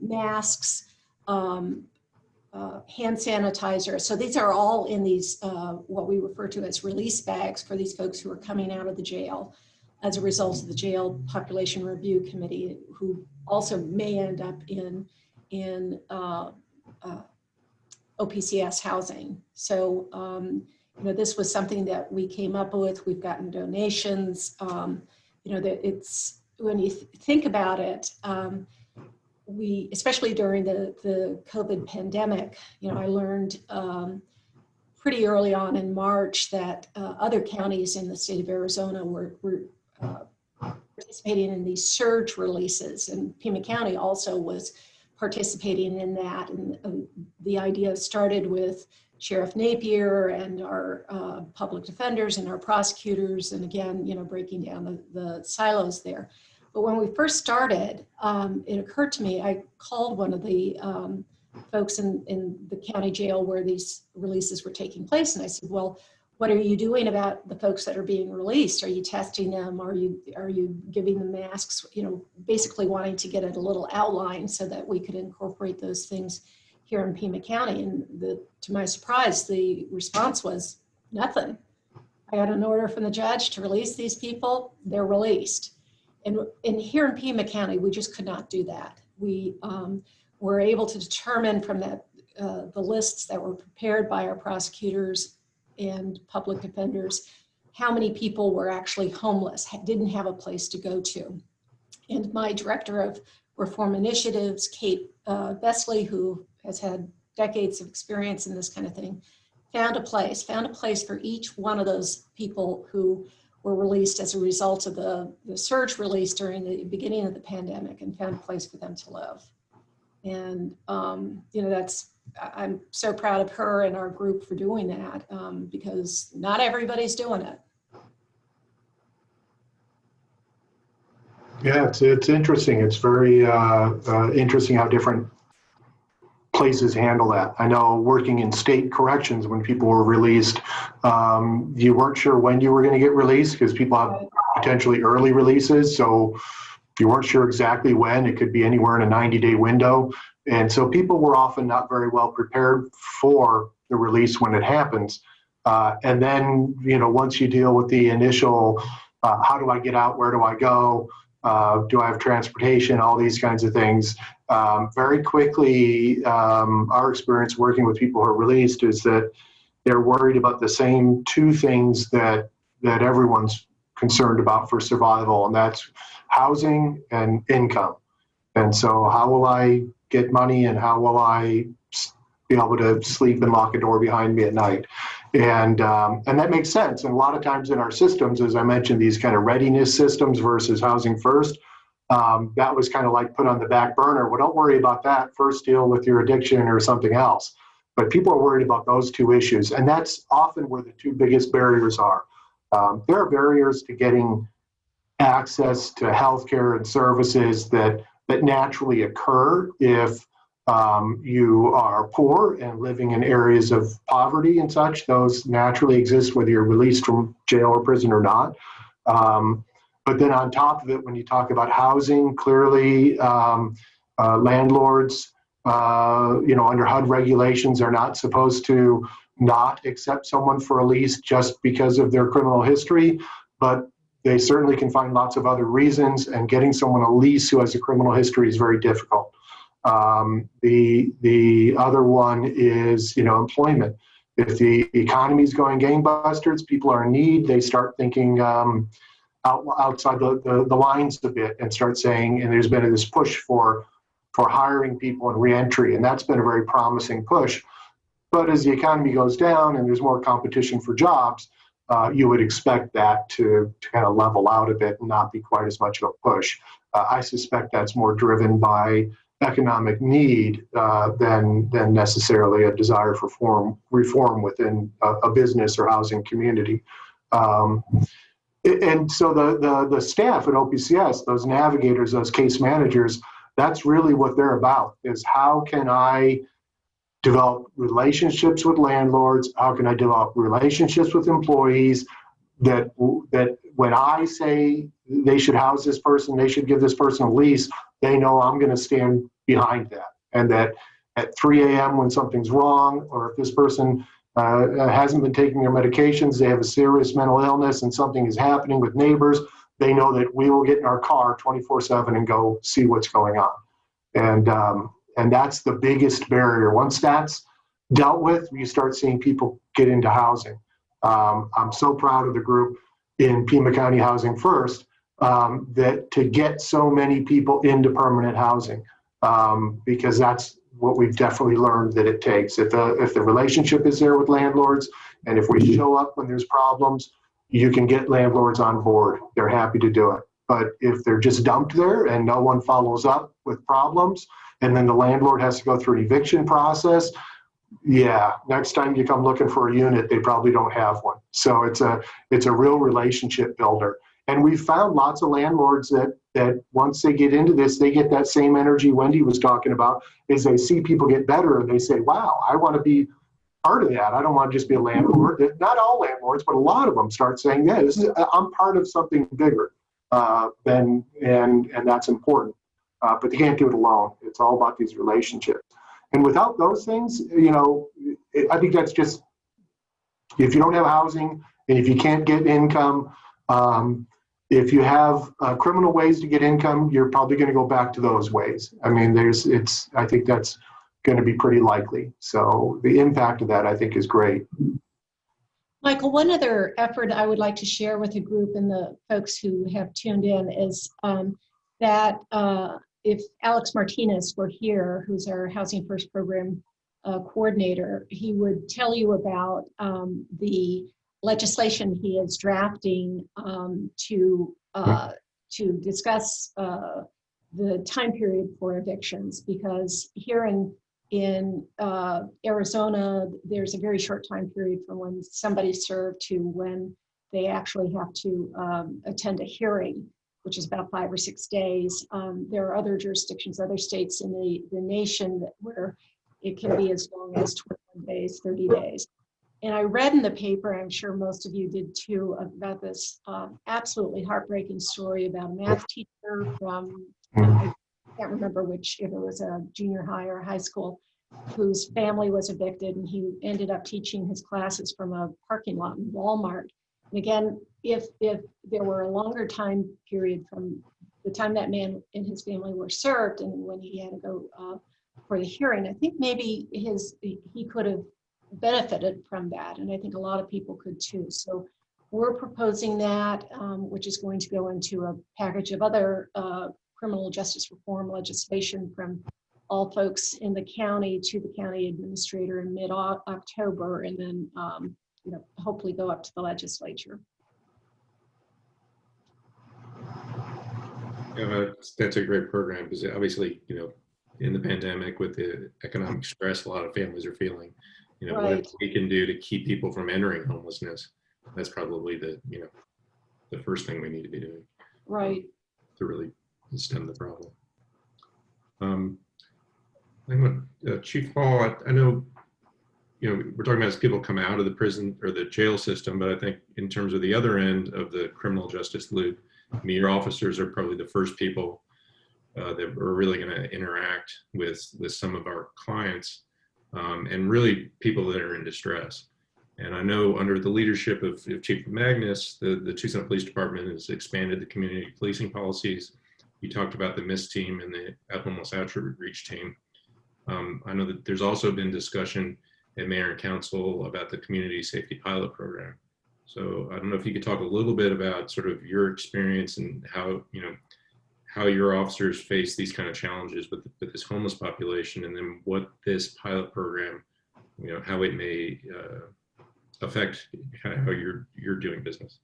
masks, hand sanitizer. So these are all in these, what we refer to as release bags for these folks who are coming out of the jail as a result of the jail population review committee, who also may end up in OPCS housing. So, this was something that we came up with. We've gotten donations. That it's, when you think about it, we, especially during the COVID pandemic, I learned pretty early on in March that other counties in the state of Arizona were participating in these surge releases, and Pima County also was participating in that. And the idea started with Sheriff Napier and our public defenders and our prosecutors, and again, breaking down the silos there. But when we first started, it occurred to me, I called one of the folks in the county jail where these releases were taking place, and I said, well, what are you doing about the folks that are being released? Are you testing them? Are you giving them masks? Basically wanting to get at a little outline so that we could incorporate those things here in Pima County. And to my surprise, the response was nothing. I got an order from the judge to release these people. They're released. And here in Pima County, we just could not do that. We were able to determine from that the lists that were prepared by our prosecutors and public defenders how many people were actually homeless, didn't have a place to go to. And my director of reform initiatives, Kate Besley, who has had decades of experience in this kind of thing, found a place for each one of those people who were released as a result of the surge release during the beginning of the pandemic, and found a place for them to live. And, I'm so proud of her and our group for doing that, because not everybody's doing it. Yeah, it's interesting. It's very interesting how different places handle that. I know working in state corrections, when people were released, you weren't sure when you were going to get released, because people have potentially early releases. So you weren't sure exactly when. It could be anywhere in a 90-day window. And so people were often not very well prepared for the release when it happens. And then, once you deal with the initial, how do I get out? Where do I go? Do I have transportation? All these kinds of things. Very quickly, our experience working with people who are released is that they're worried about the same two things that that everyone's concerned about for survival, and that's housing and income. And so how will I get money, and how will I be able to sleep and lock a door behind me at night? And that makes sense. And a lot of times in our systems, as I mentioned, these kind of readiness systems versus housing first, that was kind of like put on the back burner. Well, don't worry about that. First deal with your addiction or something else. But people are worried about those two issues. And that's often where the two biggest barriers are. There are barriers to getting access to healthcare and services that naturally occur if you are poor and living in areas of poverty and such. Those naturally exist whether you're released from jail or prison or not. But then on top of it, when you talk about housing, clearly landlords, under HUD regulations are not supposed to not accept someone for a lease just because of their criminal history, but they certainly can find lots of other reasons, and getting someone a lease who has a criminal history is very difficult. The other one is, employment. If the economy is going gangbusters, people are in need, they start thinking outside the lines a bit and start saying, and there's been this push for hiring people and reentry, and that's been a very promising push. But as the economy goes down and there's more competition for jobs, you would expect that to kind of level out a bit and not be quite as much of a push. I suspect that's more driven by economic need than necessarily a desire for reform within a business or housing community. And so the staff at OPCS, those navigators, those case managers, that's really what they're about, is how can I develop relationships with landlords? How can I develop relationships with employees that when I say they should house this person, they should give this person a lease, they know I'm going to stand behind that. And that at 3 a.m. when something's wrong, or if this person hasn't been taking their medications, they have a serious mental illness and something is happening with neighbors, they know that we will get in our car 24/7 and go see what's going on. And that's the biggest barrier. Once that's dealt with, you start seeing people get into housing. I'm so proud of the group in Pima County Housing First that to get so many people into permanent housing, because that's what we've definitely learned that it takes. If the relationship is there with landlords, and if we show up when there's problems, you can get landlords on board. They're happy to do it. But if they're just dumped there and no one follows up with problems, and then the landlord has to go through an eviction process, yeah, next time you come looking for a unit, they probably don't have one. So it's a real relationship builder. And we've found lots of landlords that once they get into this, they get that same energy Wendy was talking about, is they see people get better and they say, wow, I want to be part of that. I don't want to just be a landlord. Not all landlords, but a lot of them start saying, yeah, I'm part of something bigger, and that's important. But they can't do it alone. It's all about these relationships. And without those things, I think that's just, if you don't have housing and if you can't get income, if you have criminal ways to get income, you're probably going to go back to those ways. I mean, I think that's going to be pretty likely. So the impact of that, I think, is great. Michael, one other effort I would like to share with the group and the folks who have tuned in is that if Alex Martinez were here, who's our Housing First program coordinator, he would tell you about the legislation he is drafting to discuss the time period for evictions, because here in Arizona, there's a very short time period from when somebody's served to when they actually have to attend a hearing, which is about 5 or 6 days. There are other jurisdictions, other states in the nation where it can be as long as 21 days, 30 days. And I read in the paper, I'm sure most of you did too, about this absolutely heartbreaking story about a math teacher from, I can't remember if it was a junior high or high school, whose family was evicted, and he ended up teaching his classes from a parking lot in Walmart. And again, if there were a longer time period from the time that man and his family were served and when he had to go for the hearing, I think maybe he could have benefited from that. And I think a lot of people could too. So We're proposing that, which is going to go into a package of other criminal justice reform legislation from all folks in the county to the county administrator in mid-October, and then hopefully go up to the legislature. That's a great program, because obviously, in the pandemic with the economic stress a lot of families are feeling, Right. what we can do to keep people from entering homelessness, that's probably the first thing we need to be doing. Right. To really stem the problem. I think Chief Hall, I know, we're talking about as people come out of the prison or the jail system, but I think in terms of the other end of the criminal justice loop, your officers are probably the first people that are really going to interact with some of our clients, and really people that are in distress. And I know under the leadership of Chief Magnus, the Tucson Police Department has expanded the community policing policies. You talked about the MIST team and the homeless outreach team. I know that there's also been discussion at Mayor and Council about the community safety pilot program. So I don't know if you could talk a little bit about sort of your experience and how your officers face these kind of challenges with this homeless population, and then what this pilot program, how it may affect kind of how you're doing business.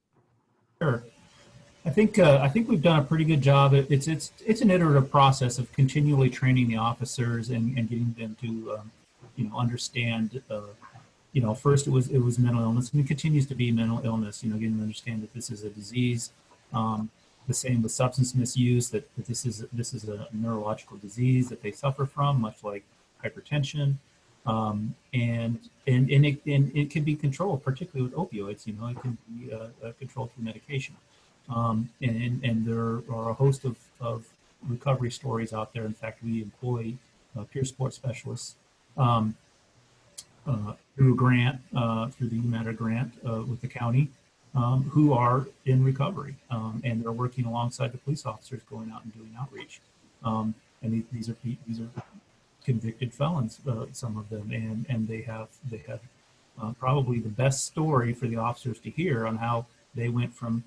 Sure. I think we've done a pretty good job. It's an iterative process of continually training the officers and getting them to understand. First it was mental illness, and it continues to be mental illness. Getting them to understand that this is a disease. The same with substance misuse, that this is a neurological disease that they suffer from, much like hypertension. And it can be controlled, particularly with opioids. It can be controlled through medication. And there are a host of recovery stories out there. In fact, we employ peer support specialists through a grant, through the UMATTR grant with the county, who are in recovery, and they're working alongside the police officers, going out and doing outreach. And these are convicted felons, some of them, and they have probably the best story for the officers to hear on how they went from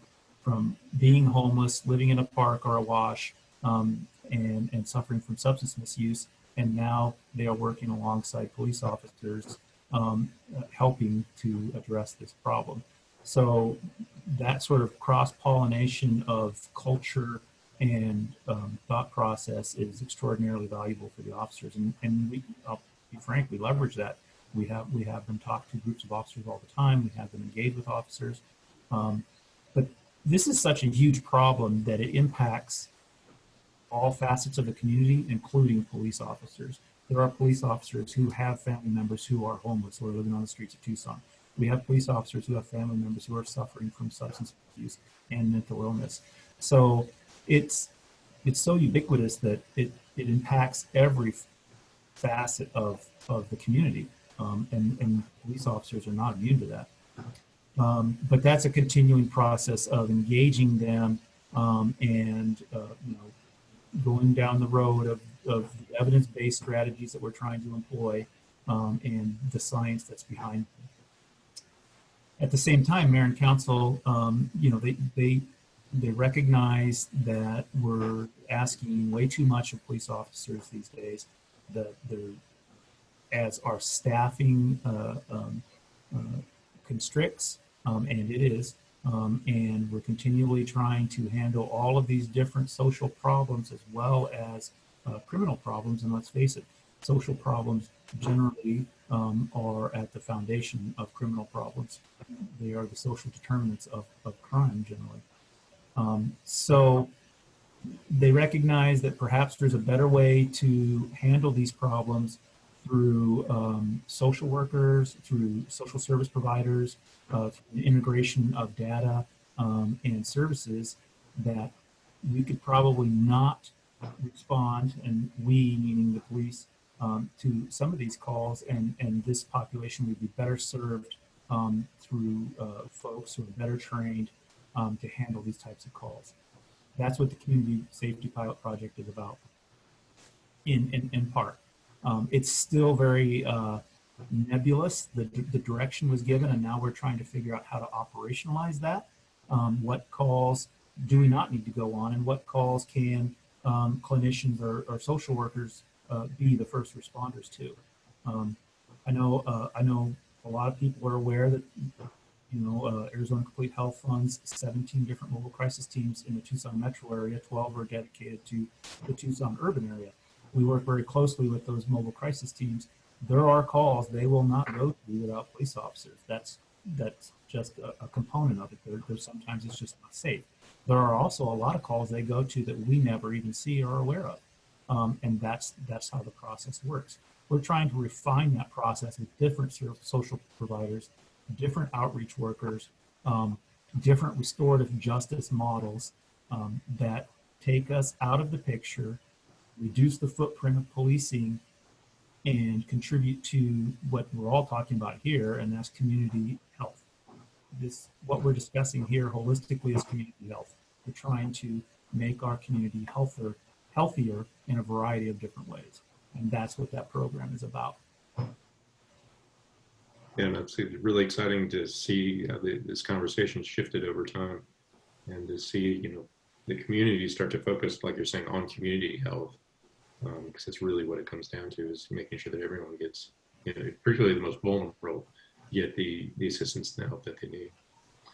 being homeless, living in a park or a wash, and suffering from substance misuse, and now they are working alongside police officers, helping to address this problem. So that sort of cross-pollination of culture and thought process is extraordinarily valuable for the officers, and we, I'll be frank, we leverage that. We have them talk to groups of officers all the time. We have them engage with officers, but this is such a huge problem that it impacts all facets of the community, including police officers. There are police officers who have family members who are homeless or living on the streets of Tucson. We have police officers who have family members who are suffering from substance abuse and mental illness. So it's so ubiquitous that it impacts every facet of the community, and police officers are not immune to that. But that's a continuing process of engaging them, and going down the road of the evidence-based strategies that we're trying to employ, and the science that's behind them. At the same time, Mayor and Council, they recognize that we're asking way too much of police officers these days. As our staffing constricts, and it is, and we're continually trying to handle all of these different social problems as well as criminal problems. And let's face it, social problems generally are at the foundation of criminal problems. They are the social determinants of crime generally. So they recognize that perhaps there's a better way to handle these problems through social workers, through social service providers, through the integration of data and services, that we could probably not respond, and we, meaning the police, to some of these calls, and this population would be better served through folks who are better trained to handle these types of calls. That's what the Community Safety Pilot Project is about, in part. It's still very nebulous. The direction was given, and now we're trying to figure out how to operationalize that. What calls do we not need to go on, and what calls can clinicians or social workers be the first responders to? I know a lot of people are aware that Arizona Complete Health funds 17 different mobile crisis teams in the Tucson metro area. 12 are dedicated to the Tucson urban area. We work very closely with those mobile crisis teams. There are calls they will not go to without police officers. That's just a component of it. There's sometimes it's just not safe. There are also a lot of calls they go to that we never even see or are aware of, and that's how the process works. We're trying to refine that process with different social providers, different outreach workers, different restorative justice models that take us out of the picture, reduce the footprint of policing, and contribute to what we're all talking about here, and that's community health. What we're discussing here holistically is community health. We're trying to make our community healthier in a variety of different ways, and that's what that program is about. Yeah, and it's really exciting to see how this conversation shifted over time, and to see the community start to focus, like you're saying, on community health, because it's really what it comes down to, is making sure that everyone gets, particularly the most vulnerable, get the assistance and the help that they need.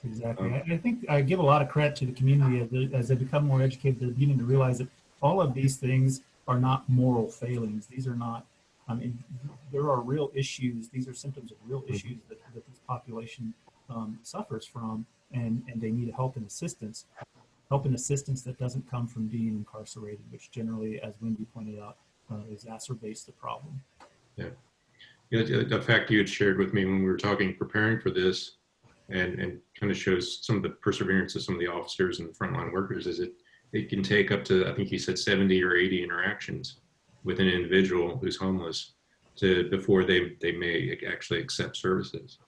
Exactly. I think I give a lot of credit to the community as they become more educated. They're beginning to realize that all of these things are not moral failings. These are not, there are real issues. These are symptoms of real issues that this population suffers from, and they need help and assistance. Help and assistance that doesn't come from being incarcerated, which generally, as Wendy pointed out, exacerbates the problem. Yeah. The fact you had shared with me when we were preparing for this, and kind of shows some of the perseverance of some of the officers and frontline workers, is it can take up to, I think you said 70 or 80 interactions with an individual who's homeless before they may actually accept services.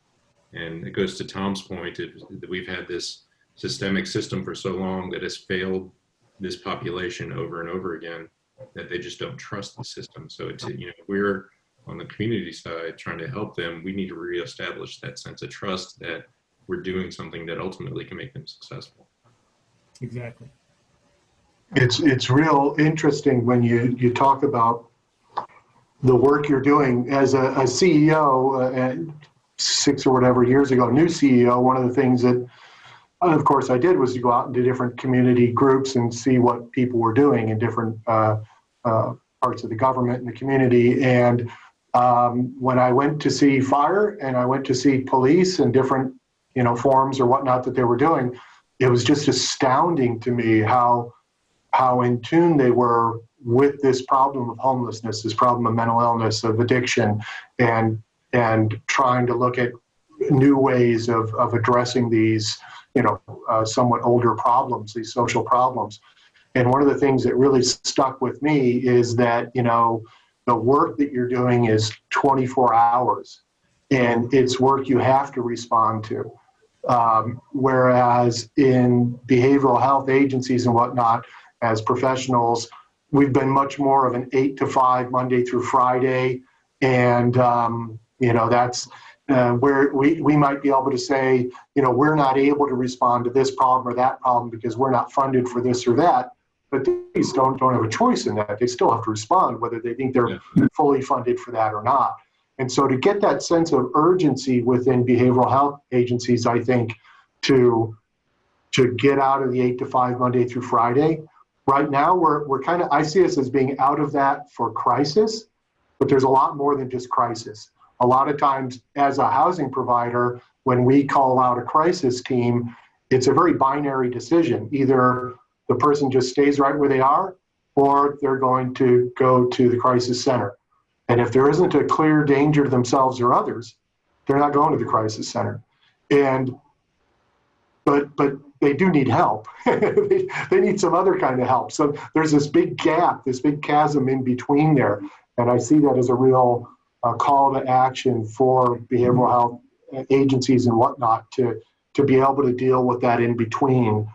And it goes to Tom's point that we've had this systemic system for so long that has failed this population over and over again, that they just don't trust the system. So it's, we're on the community side trying to help them. We need to reestablish that sense of trust that we're doing something that ultimately can make them successful. Exactly. It's real interesting when you talk about the work you're doing as a CEO, 6 or whatever years ago, new CEO. One of the things that, of course, I did was to go out into different community groups and see what people were doing in different parts of the government and the community. And when I went to see fire and I went to see police and different, forums or whatnot that they were doing, it was just astounding to me how in tune they were with this problem of homelessness, this problem of mental illness, of addiction, and trying to look at new ways of addressing these, somewhat older problems, these social problems. And one of the things that really stuck with me is that, the work that you're doing is 24 hours, and it's work you have to respond to. Whereas in behavioral health agencies and whatnot, as professionals, we've been much more of an 8 to 5, Monday through Friday. And, that's where we might be able to say, we're not able to respond to this problem or that problem because we're not funded for this or that. But these don't have a choice in that. They still have to respond, whether they think they're fully funded for that or not. And so to get that sense of urgency within behavioral health agencies, I think, to get out of the 8 to 5, Monday through Friday, right now we're kind of, I see us as being out of that for crisis, but there's a lot more than just crisis. A lot of times as a housing provider, when we call out a crisis team, it's a very binary decision. Either the person just stays right where they are, or they're going to go to the crisis center. And if there isn't a clear danger to themselves or others, they're not going to the crisis center. But they do need help. They need some other kind of help. So there's this big gap, this big chasm in between there. And I see that as a real call to action for behavioral health agencies and whatnot to be able to deal with that in between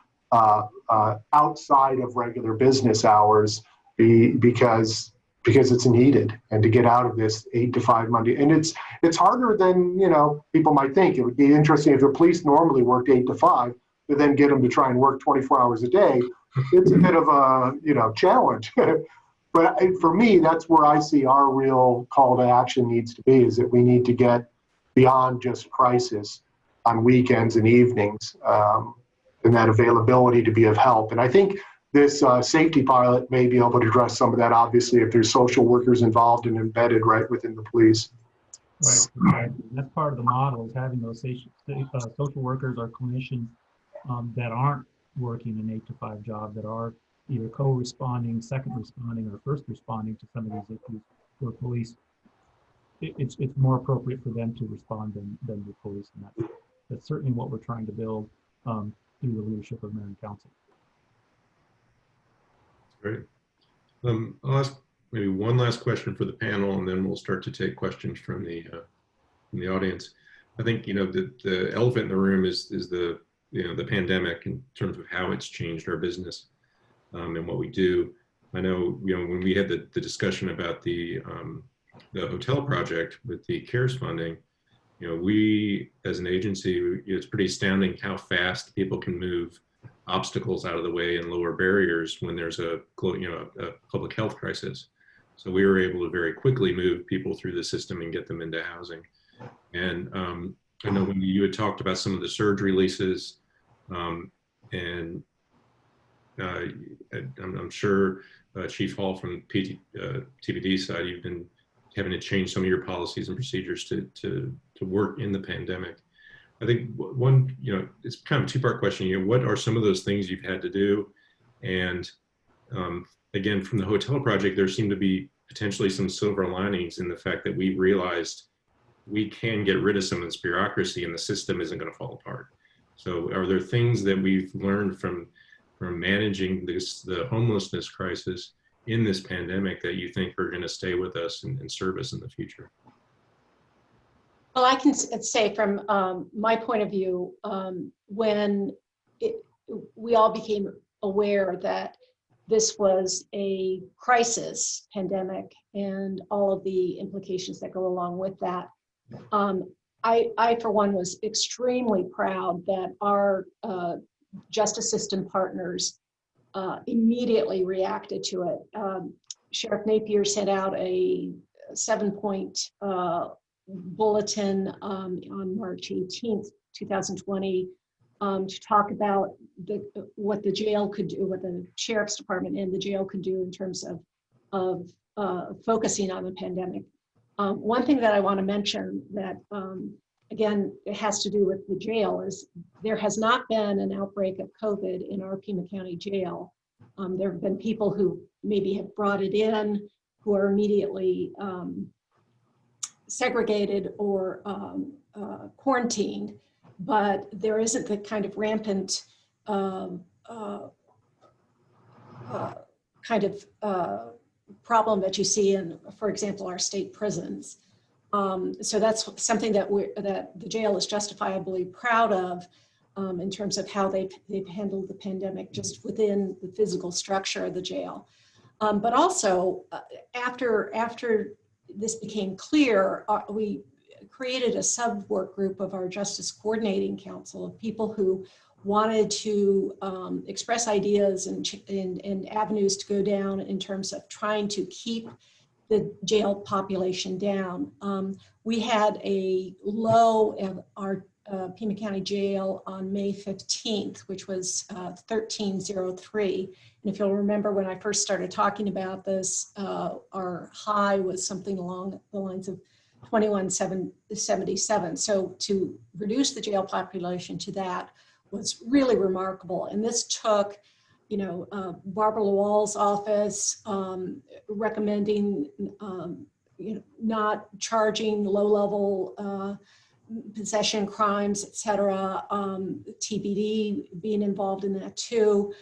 outside of regular business hours, because because it's needed, and to get out of this 8 to 5 Monday. And it's harder than, people might think. It would be interesting if the police normally worked 8 to 5, but then get them to try and work 24 hours a day. It's a bit of a, challenge. But for me, that's where I see our real call to action needs to be, is that we need to get beyond just crisis on weekends and evenings, and that availability to be of help. And I think this safety pilot may be able to address some of that, obviously, if there's social workers involved and embedded right within the police. Right, exactly. That's part of the model, is having those social workers or clinicians that aren't working an 8 to 5 job, that are either co-responding, second responding, or first responding to some of these issues for police. It's more appropriate for them to respond than the police, and that's certainly what we're trying to build through the leadership of Mayor and Council. Great. I'll ask maybe one last question for the panel, and then we'll start to take questions from the audience. I think the elephant in the room is the the pandemic, in terms of how it's changed our business and what we do. I know when we had the discussion about the hotel project with the CARES funding, we as an agency, it's pretty astounding how fast people can move obstacles out of the way and lower barriers when there's a public health crisis. So we were able to very quickly move people through the system and get them into housing. And I know when you had talked about some of the surge releases, and I'm sure Chief Hall from TBD side, you've been having to change some of your policies and procedures to work in the pandemic. I think one, it's kind of a two-part question. What are some of those things you've had to do? And again, from the hotel project, there seemed to be potentially some silver linings in the fact that we realized we can get rid of some of this bureaucracy and the system isn't going to fall apart. So are there things that we've learned from managing the homelessness crisis in this pandemic that you think are going to stay with us and serve us in the future? Well, I can say from my point of view, when we all became aware that this was a crisis pandemic and all of the implications that go along with that, I, for one, was extremely proud that our justice system partners immediately reacted to it. Sheriff Napier sent out a 7-point bulletin on March 18th, 2020, to talk about what the jail could do, what the sheriff's department and the jail could do in terms of focusing on the pandemic. One thing that I want to mention that, again, it has to do with the jail is there has not been an outbreak of COVID in our Pima County Jail. There have been people who maybe have brought it in, who are immediately segregated or quarantined, but there isn't the kind of rampant problem that you see in, for example, our state prisons. So that's something that the jail is justifiably proud of in terms of how they've handled the pandemic just within the physical structure of the jail. But also, after this became clear, we created a sub-work group of our Justice Coordinating Council of people who wanted to express ideas and avenues to go down in terms of trying to keep the jail population down. We had a low of our Pima County Jail on May 15th, which was 1303. And if you'll remember, when I first started talking about this, our high was something along the lines of 2177. So to reduce the jail population to that was really remarkable. And this took, Barbara Lawal's office recommending, not charging low-level possession crimes, et cetera, TBD being involved in that too.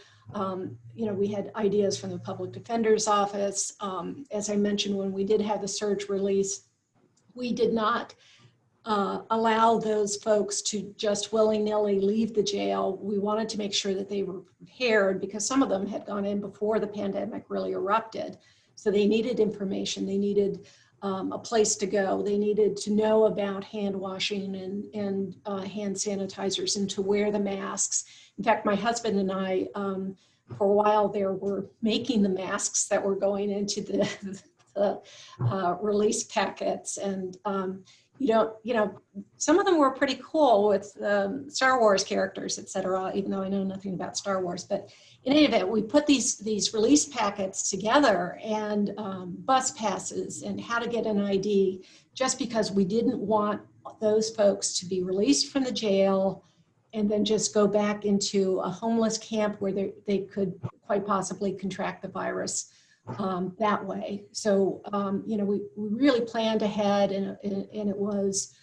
We had ideas from the public defender's office. As I mentioned, when we did have the surge release, we did not allow those folks to just willy-nilly leave the jail. We wanted to make sure that they were prepared because some of them had gone in before the pandemic really erupted. So they needed information. They needed a place to go. They needed to know about hand washing and hand sanitizers and to wear the masks. In fact, my husband and I, for a while there, were making the masks that were going into the release packets. And some of them were pretty cool with Star Wars characters, et cetera, even though I know nothing about Star Wars. But in any event, we put these release packets together and bus passes and how to get an ID, just because we didn't want those folks to be released from the jail and then just go back into a homeless camp where they could quite possibly contract the virus that way. So, we really planned ahead, and it was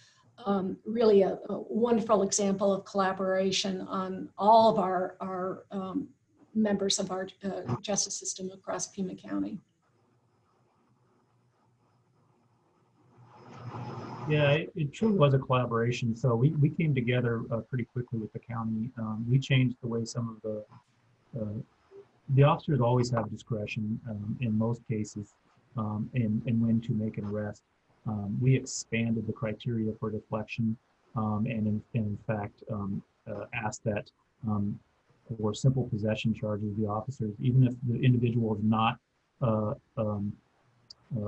really a wonderful example of collaboration on all of our members of our justice system across Pima County. Yeah, it truly was a collaboration. So we came together pretty quickly with the county. We changed the way some of the officers always have discretion in most cases in when to make an arrest. We expanded the criteria for deflection and in fact asked that for simple possession charges, the officers, even if the individual is not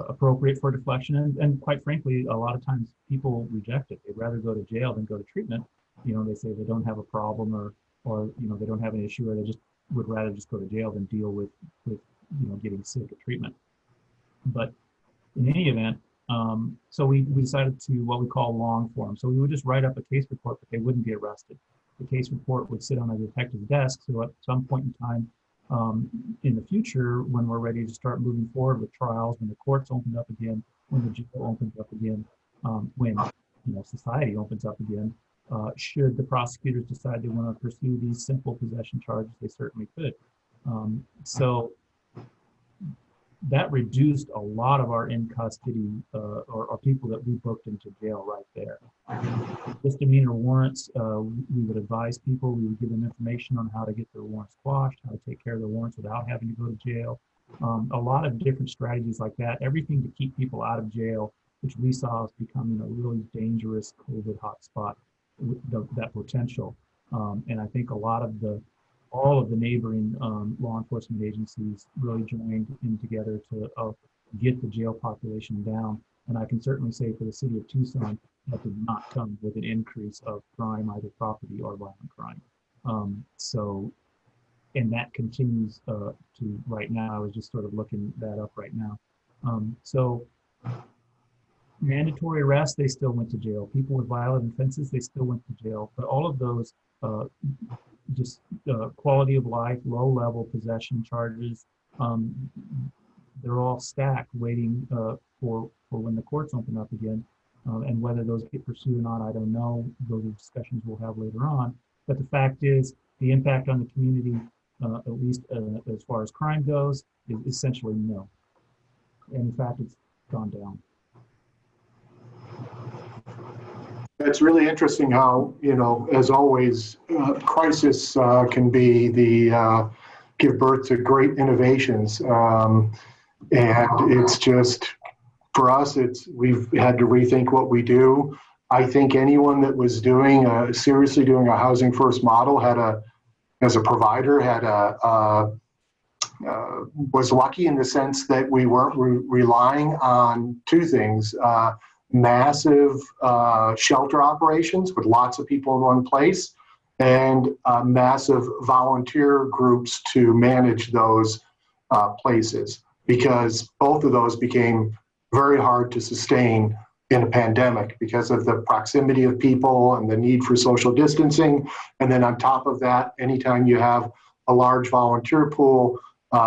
appropriate for deflection, and quite frankly, a lot of times people reject it. They'd rather go to jail than go to treatment. They say they don't have a problem or they don't have an issue, or they just would rather just go to jail than deal with getting sick at treatment. But in any event, so we decided to what we call long form. So we would just write up a case report, but they wouldn't be arrested. The case report would sit on a detective's desk. So at some point in time in the future, when we're ready to start moving forward with trials, when the courts open up again, when the jail opens up again, when society opens up again, should the prosecutors decide they want to pursue these simple possession charges, they certainly could. So that reduced a lot of our in custody or people that we booked into jail right there. Misdemeanor warrants, we would advise people, we would give them information on how to get their warrants quashed, how to take care of their warrants without having to go to jail. A lot of different strategies like that, everything to keep people out of jail, which we saw as becoming a really dangerous COVID hotspot, that potential. And I think all of the neighboring law enforcement agencies really joined in together to get the jail population down. And I can certainly say for the city of Tucson, that did not come with an increase of crime, either property or violent crime. And that continues to right now. I was just sort of looking that up right now. So mandatory arrests, they still went to jail. People with violent offenses, they still went to jail. But all of those just quality of life, low level possession charges, they're all stacked waiting for when the courts open up again. And whether those get pursued or not, I don't know. Those are discussions we'll have later on. But the fact is, the impact on the community, at least as far as crime goes, is essentially nil. And in fact, it's gone down. It's really interesting how, as always, crisis can be give birth to great innovations. And it's just, for us, we've had to rethink what we do. I think anyone that was seriously doing a housing first model as a provider, was lucky in the sense that we weren't relying on two things. Massive shelter operations with lots of people in one place, and massive volunteer groups to manage those places, because both of those became very hard to sustain in a pandemic because of the proximity of people and the need for social distancing. And then on top of that, anytime you have a large volunteer pool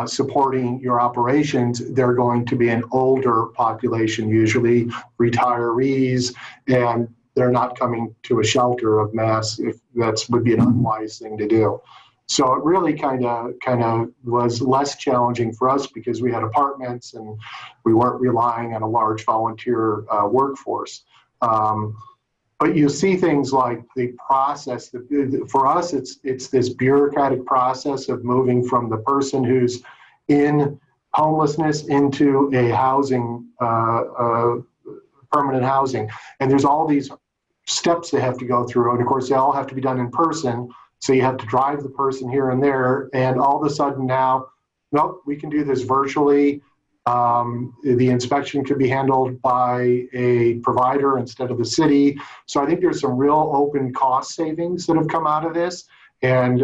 supporting your operations, they're going to be an older population, usually retirees, and they're not coming to a shelter of mass if that would be an unwise thing to do. So it really kind of was less challenging for us because we had apartments and we weren't relying on a large volunteer workforce. But you see things like the process. For us, it's this bureaucratic process of moving from the person who's in homelessness into a housing, permanent housing. And there's all these steps they have to go through. And of course, they all have to be done in person. So you have to drive the person here and there. And all of a sudden now, nope, we can do this virtually. The inspection could be handled by a provider instead of the city. So I think there's some real open cost savings that have come out of this. And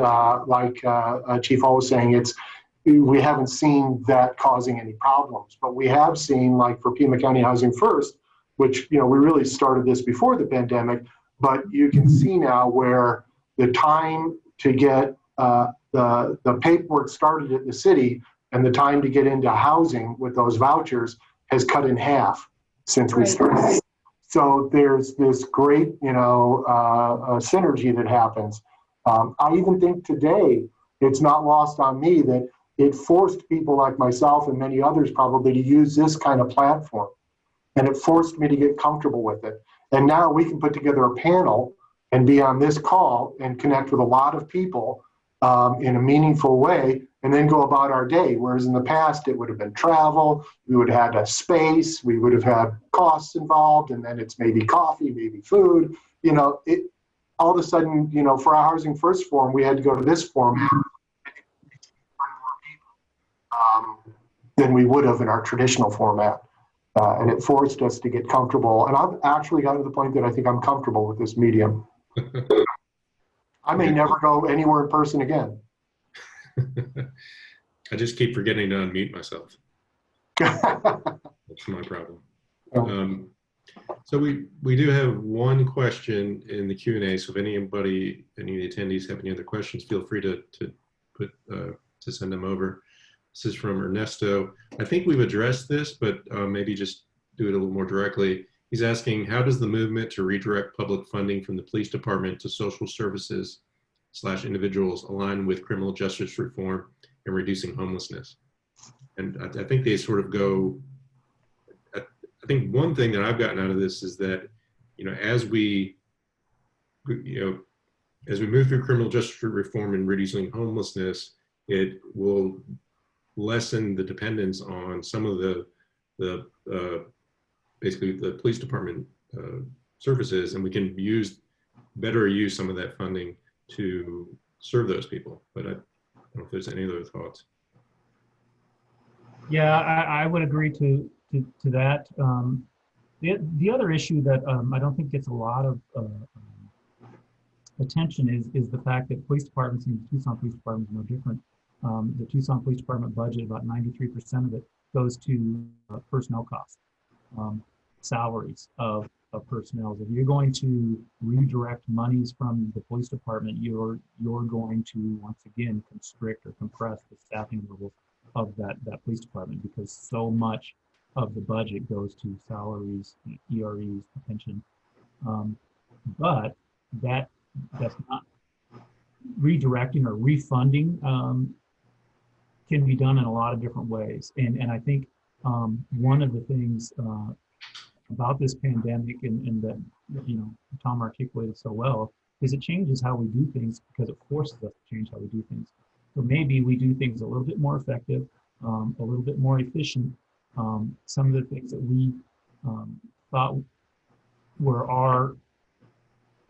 like Chief Hull was saying, we haven't seen that causing any problems, but we have seen, like for Pima County Housing First, which, we really started this before the pandemic, but you can see now where the time to get the paperwork started at the city and the time to get into housing with those vouchers has cut in half since we started. So there's this great, synergy that happens. I even think today, it's not lost on me that it forced people like myself and many others probably to use this kind of platform. And it forced me to get comfortable with it. And now we can put together a panel and be on this call and connect with a lot of people in a meaningful way, and then go about our day. Whereas in the past, it would have been travel, we would have had a space, we would have had costs involved, and then it's maybe coffee, maybe food. All of a sudden, for our Housing First forum, we had to go to this forum than we would have in our traditional format. And it forced us to get comfortable. And I've actually gotten to the point that I think I'm comfortable with this medium. I may never go anywhere in person again. I just keep forgetting to unmute myself. That's my problem. So we do have one question in the Q&A. So if any of the attendees have any other questions, feel free to send them over. This is from Ernesto. I think we've addressed this, but maybe just do it a little more directly. He's asking, how does the movement to redirect public funding from the police department to social services / individuals align with criminal justice reform and reducing homelessness? And I think they sort of go, I think one thing that I've gotten out of this is that, as we move through criminal justice reform and reducing homelessness, it will lessen the dependence on some of the basically the police department services, and we can better use some of that funding to serve those people. But I don't know if there's any other thoughts. Yeah, I would agree to that. The other issue that I don't think gets a lot of attention is the fact that police departments and the Tucson Police Department is no different. The Tucson Police Department budget, about 93% of it goes to personnel costs, salaries of personnel. If you're going to redirect monies from the police department, you're going to once again constrict or compress the staffing levels of that police department, because so much of the budget goes to salaries, EREs, pension. But that's not redirecting or refunding. Can be done in a lot of different ways. And I think one of the things about this pandemic and that, Tom articulated so well, is it changes how we do things because it forces us to change how we do things. So maybe we do things a little bit more effective, a little bit more efficient. Some of the things that we thought were our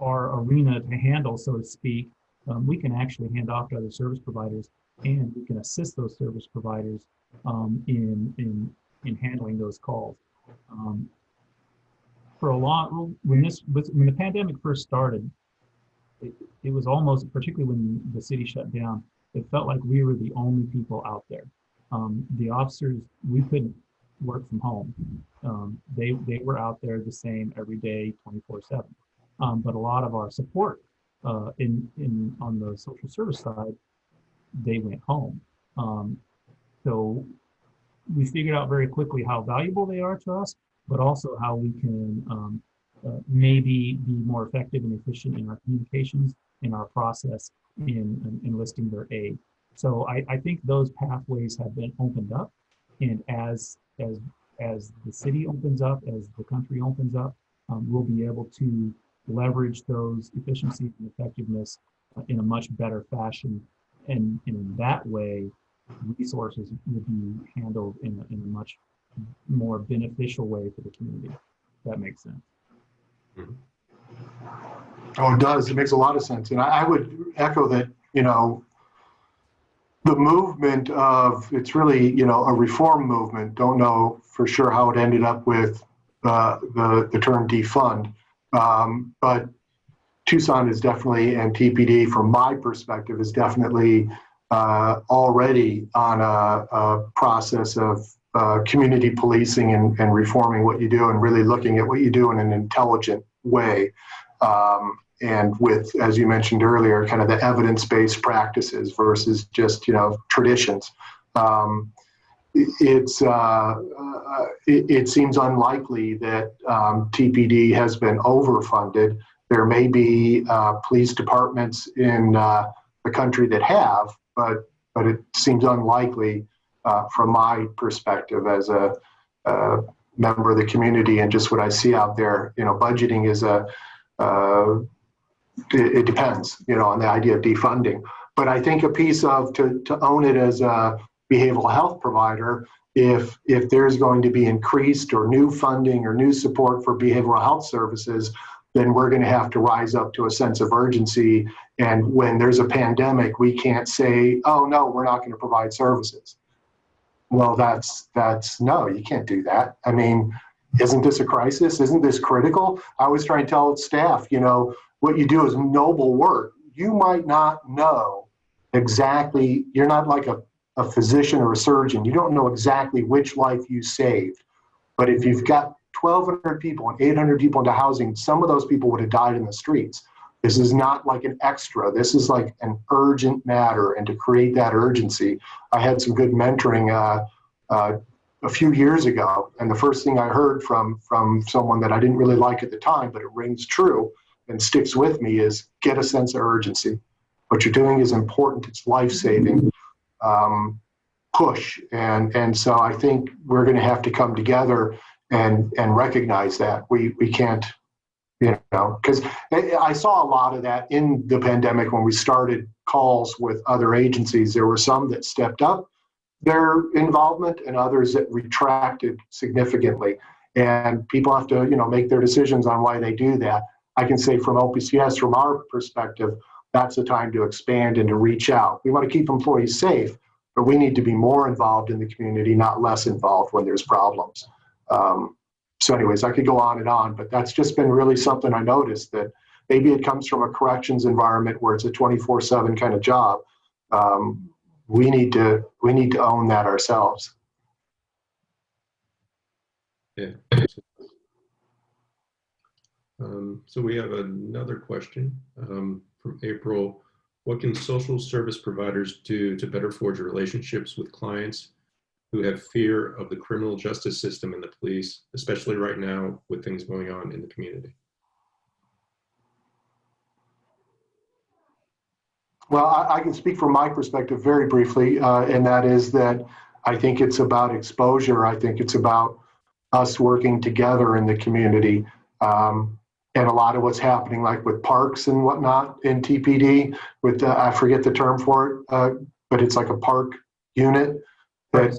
arena to handle, so to speak, we can actually hand off to other service providers, and we can assist those service providers in handling those calls. For a long, when the pandemic first started, it was almost, particularly when the city shut down, it felt like we were the only people out there. The officers, we couldn't work from home. They were out there the same every day, 24/7. But a lot of our support on the social service side, they went home. So we figured out very quickly how valuable they are to us, but also how we can maybe be more effective and efficient in our communications, in our process, in enlisting their aid. So I think those pathways have been opened up, and as the city opens up, as the country opens up, we'll be able to leverage those efficiencies and effectiveness in a much better fashion, and in that way resources would be handled in a much more beneficial way for the community. If that makes sense. Mhm. Oh, it does. It makes a lot of sense. And I would echo that, you know, the movement of, it's really, you know, a reform movement. Don't know for sure how it ended up with the term defund. But Tucson is definitely, and TPD from my perspective, is definitely already on a process of community policing and reforming what you do and really looking at what you do in an intelligent way. And with, as you mentioned earlier, kind of the evidence-based practices versus just, you know, traditions. It seems unlikely that TPD has been overfunded. There may be police departments in the country that have, but it seems unlikely from my perspective as a member of the community and just what I see out there. You know, budgeting is it depends, you know, on the idea of defunding. But I think a piece of to own it as a behavioral health provider, if there's going to be increased or new funding or new support for behavioral health services, then we're going to have to rise up to a sense of urgency. And when there's a pandemic, we can't say, oh, no, we're not going to provide services. Well, that's no, you can't do that. I mean, isn't this a crisis? Isn't this critical? I always try and tell staff, you know, what you do is noble work. You might not know exactly, you're not like a physician or a surgeon. You don't know exactly which life you saved. But if you've got 1,200 people and 800 people into housing, some of those people would have died in the streets. This is not like an extra. This is like an urgent matter. And to create that urgency, I had some good mentoring a few years ago. And the first thing I heard from someone that I didn't really like at the time, but it rings true and sticks with me, is get a sense of urgency. What you're doing is important. It's life-saving. Push. And so I think we're going to have to come together and recognize that. We can't, you know, because I saw a lot of that in the pandemic when we started calls with other agencies. There were some that stepped up their involvement and others that retracted significantly. And people have to, you know, make their decisions on why they do that. I can say from OPCS, from our perspective, that's the time to expand and to reach out. We want to keep employees safe, but we need to be more involved in the community, not less involved when there's problems. So anyways, I could go on, but that's just been really something I noticed, that maybe it comes from a corrections environment where it's a 24/7 kind of job. We need to own that ourselves. Yeah. So we have another question from April. What can social service providers do to better forge relationships with clients who have fear of the criminal justice system and the police, especially right now with things going on in the community? Well, I can speak from my perspective very briefly, and that is that I think it's about exposure. I think it's about us working together in the community. And a lot of what's happening, like with parks and whatnot in TPD, with I forget the term for it, but it's like a park unit that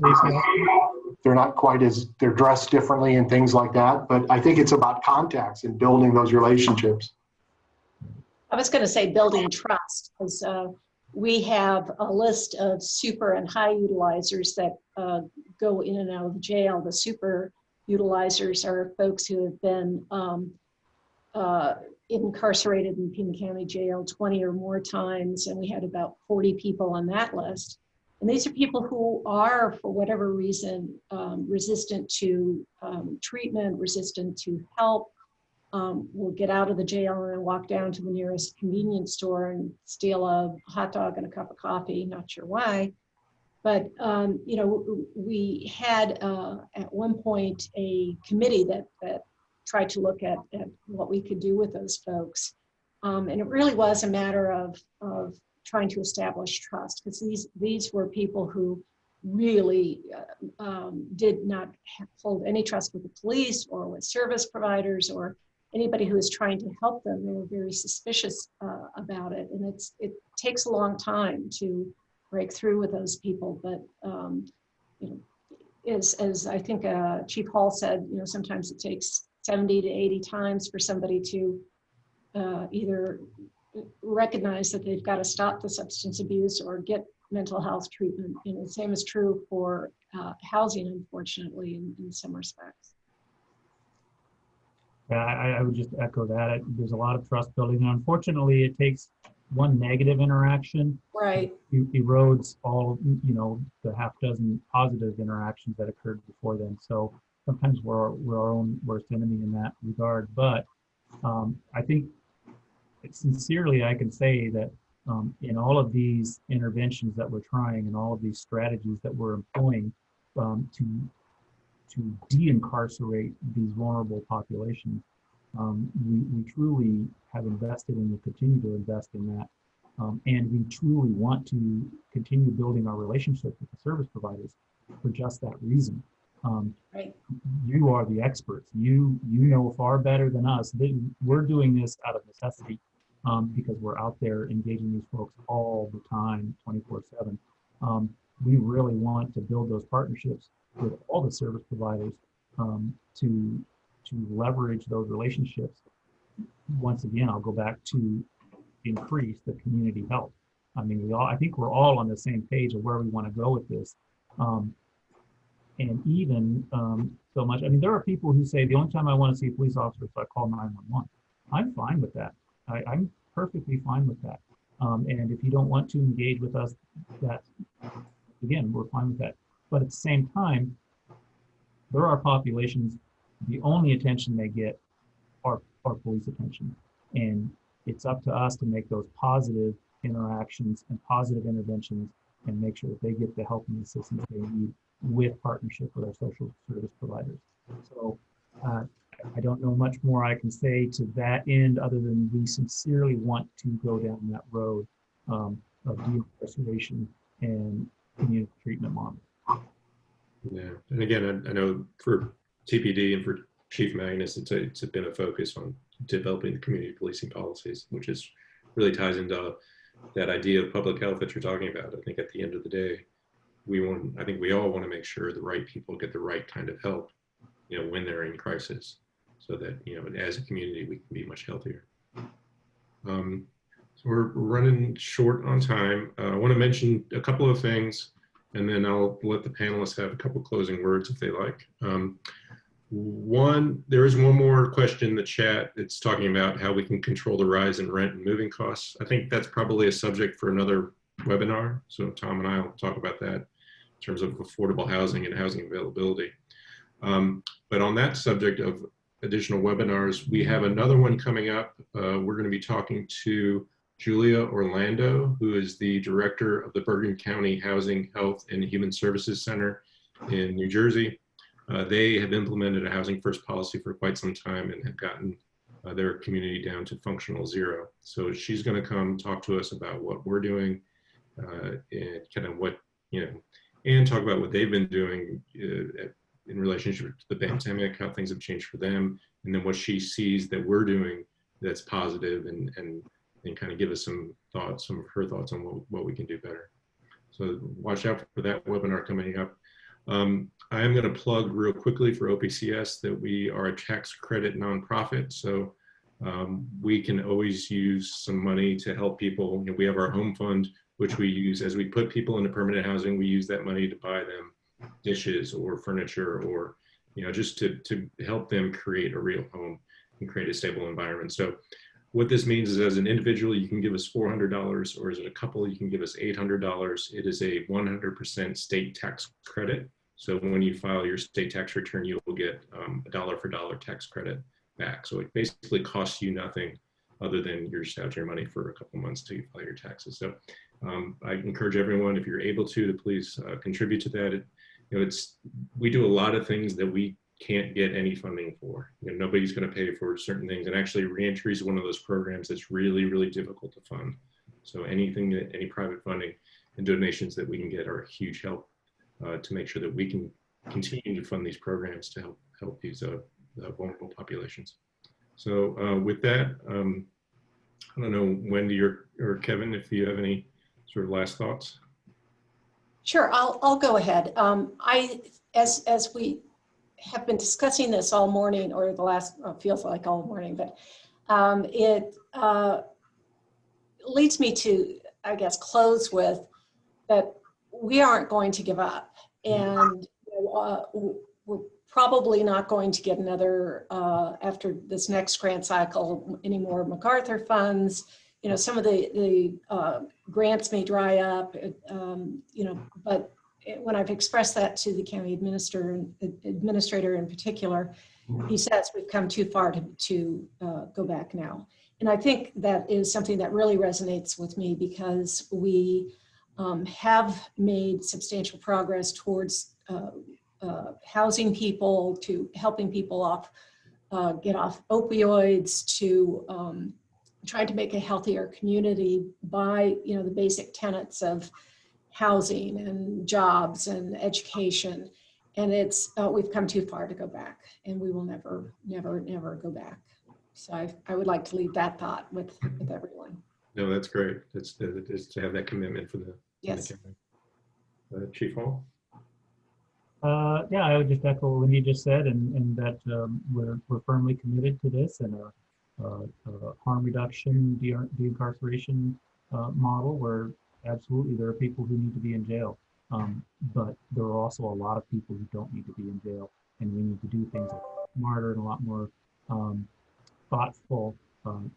they're not quite as, they're dressed differently and things like that. But I think it's about contacts and building those relationships. I was going to say building trust, because we have a list of super and high utilizers that go in and out of jail. The super utilizers are folks who have been incarcerated in Pima County Jail 20 or more times, and we had about 40 people on that list. And these are people who are, for whatever reason, resistant to treatment, resistant to help, will get out of the jail and walk down to the nearest convenience store and steal a hot dog and a cup of coffee, not sure why. But, you know, we had at one point a committee that tried to look at what we could do with those folks. And it really was a matter of trying to establish trust, because these were people who really did not hold any trust with the police or with service providers or anybody who was trying to help them. They were very suspicious about it. And it takes a long time to break through with those people. But you know, as I think Chief Hall said, you know, sometimes it takes 70 to 80 times for somebody to either recognize that they've got to stop the substance abuse or get mental health treatment. You know, the same is true for housing, unfortunately, in some respects. Yeah, I would just echo that. There's a lot of trust building. And unfortunately, it takes one negative interaction. Right. Erodes all, you know, the half dozen positive interactions that occurred before then. So sometimes we're our own worst enemy in that regard. But I think sincerely, I can say that in all of these interventions that we're trying and all of these strategies that we're employing to de-incarcerate these vulnerable populations, we truly have invested and will continue to invest in that. And we truly want to continue building our relationship with the service providers for just that reason. Right. You are the experts. You know far better than us. We're doing this out of necessity because we're out there engaging these folks all the time, 24/7. We really want to build those partnerships with all the service providers to leverage those relationships. Once again, I'll go back to increase the community health. I mean, I think we're all on the same page of where we want to go with this. And even so much, I mean, there are people who say the only time I want to see a police officer is I call 911. I'm fine with that. I'm perfectly fine with that. And if you don't want to engage with us, that again, we're fine with that. But at the same time, there are populations, the only attention they get are police attention. And it's up to us to make those positive interactions and positive interventions and make sure that they get the help and assistance they need with partnership with our social service providers. So I don't know much more I can say to that end other than we sincerely want to go down that road of de-incarceration and community treatment model. Yeah, and again, I know for TPD and for Chief Magnus, it's been a focus on developing the community policing policies, which is really ties into that idea of public health that you're talking about. I think at the end of the day, I think we all want to make sure the right people get the right kind of help, you know, when they're in crisis, so that, you know, as a community, we can be much healthier. So we're running short on time. I want to mention a couple of things, and then I'll let the panelists have a couple closing words if they like. There is one more question in the chat. It's talking about how we can control the rise in rent and moving costs. I think that's probably a subject for another webinar. So Tom and I will talk about that in terms of affordable housing and housing availability. But on that subject of additional webinars, we have another one coming up. We're going to be talking to Julia Orlando, who is the director of the Bergen County Housing, Health, and Human Services Center in New Jersey. They have implemented a housing first policy for quite some time and have gotten their community down to functional zero. So she's going to come talk to us about what we're doing and kind of what, you know, and talk about what they've been doing in relationship to the pandemic, how things have changed for them, and then what she sees that we're doing that's positive, and kind of give us some thoughts, some of her thoughts on what we can do better. So watch out for that webinar coming up. I am going to plug real quickly for OPCS that we are a tax credit nonprofit. So we can always use some money to help people. You know, we have our home fund, which we use as we put people into permanent housing. We use that money to buy them dishes or furniture, or, you know, just to help them create a real home and create a stable environment. So what this means is, as an individual, you can give us $400, or as a couple, you can give us $800. It is a 100% state tax credit. So when you file your state tax return, you will get a dollar for dollar tax credit back. So it basically costs you nothing other than you're just out your money for a couple months to file your taxes. So I encourage everyone, if you're able to please contribute to that. You know, we do a lot of things that we can't get any funding for. You know, nobody's going to pay for certain things, and actually reentry is one of those programs that's really, really difficult to fund. So any private funding and donations that we can get are a huge help to make sure that we can continue to fund these programs to help these vulnerable populations. So with that, I don't know, Wendy or Kevin, if you have any sort of last thoughts. Sure, I'll go ahead. As we have been discussing this all morning, or the last, feels like all morning, but it leads me to, I guess, close with that we aren't going to give up. And we're probably not going to get another, after this next grant cycle, any more MacArthur funds. You know, some of the grants may dry up, you know, but when I've expressed that to the county administrator in particular, he says we've come too far to go back now. And I think that is something that really resonates with me, because we have made substantial progress towards housing people, to helping people get off opioids, to trying to make a healthier community by, you know, the basic tenets of housing and jobs and education. And it's, we've come too far to go back, and we will never, never, never go back. So I would like to leave that thought with everyone. No, that's great. It's to have that commitment for the, Yes. Chief Hall. Yeah, I would just echo what Wendy just said, and that we're firmly committed to this, and a harm reduction, de-incarceration model, where absolutely there are people who need to be in jail, but there are also a lot of people who don't need to be in jail, and we need to do things a lot smarter and a lot more thoughtful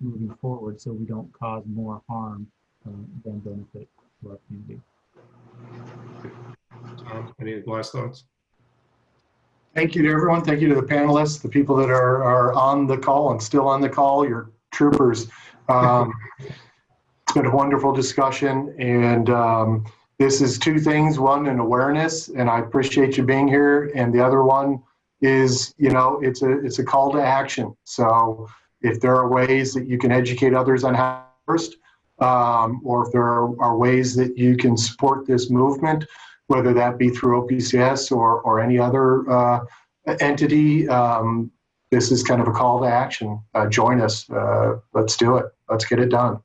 moving forward, so we don't cause more harm than benefit to our community. Tom, any last thoughts? Thank you to everyone. Thank you to the panelists, the people that are on the call and still on the call, your troopers. It's been a wonderful discussion, and this is two things. One, an awareness, and I appreciate you being here. And the other one is, you know, it's a call to action. So if there are ways that you can educate others on how first, or if there are ways that you can support this movement, whether that be through OPCS or any other entity, this is kind of a call to action. Join us. Let's do it. Let's get it done.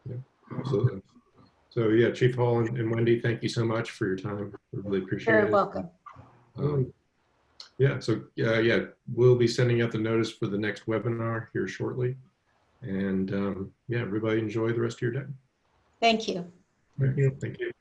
Yeah, absolutely. So yeah, Chief Hall and Wendy, thank you so much for your time. We really appreciate it. Very welcome. Yeah, so yeah, we'll be sending out the notice for the next webinar here shortly. And yeah, everybody enjoy the rest of your day. Thank you. Thank you. Thank you.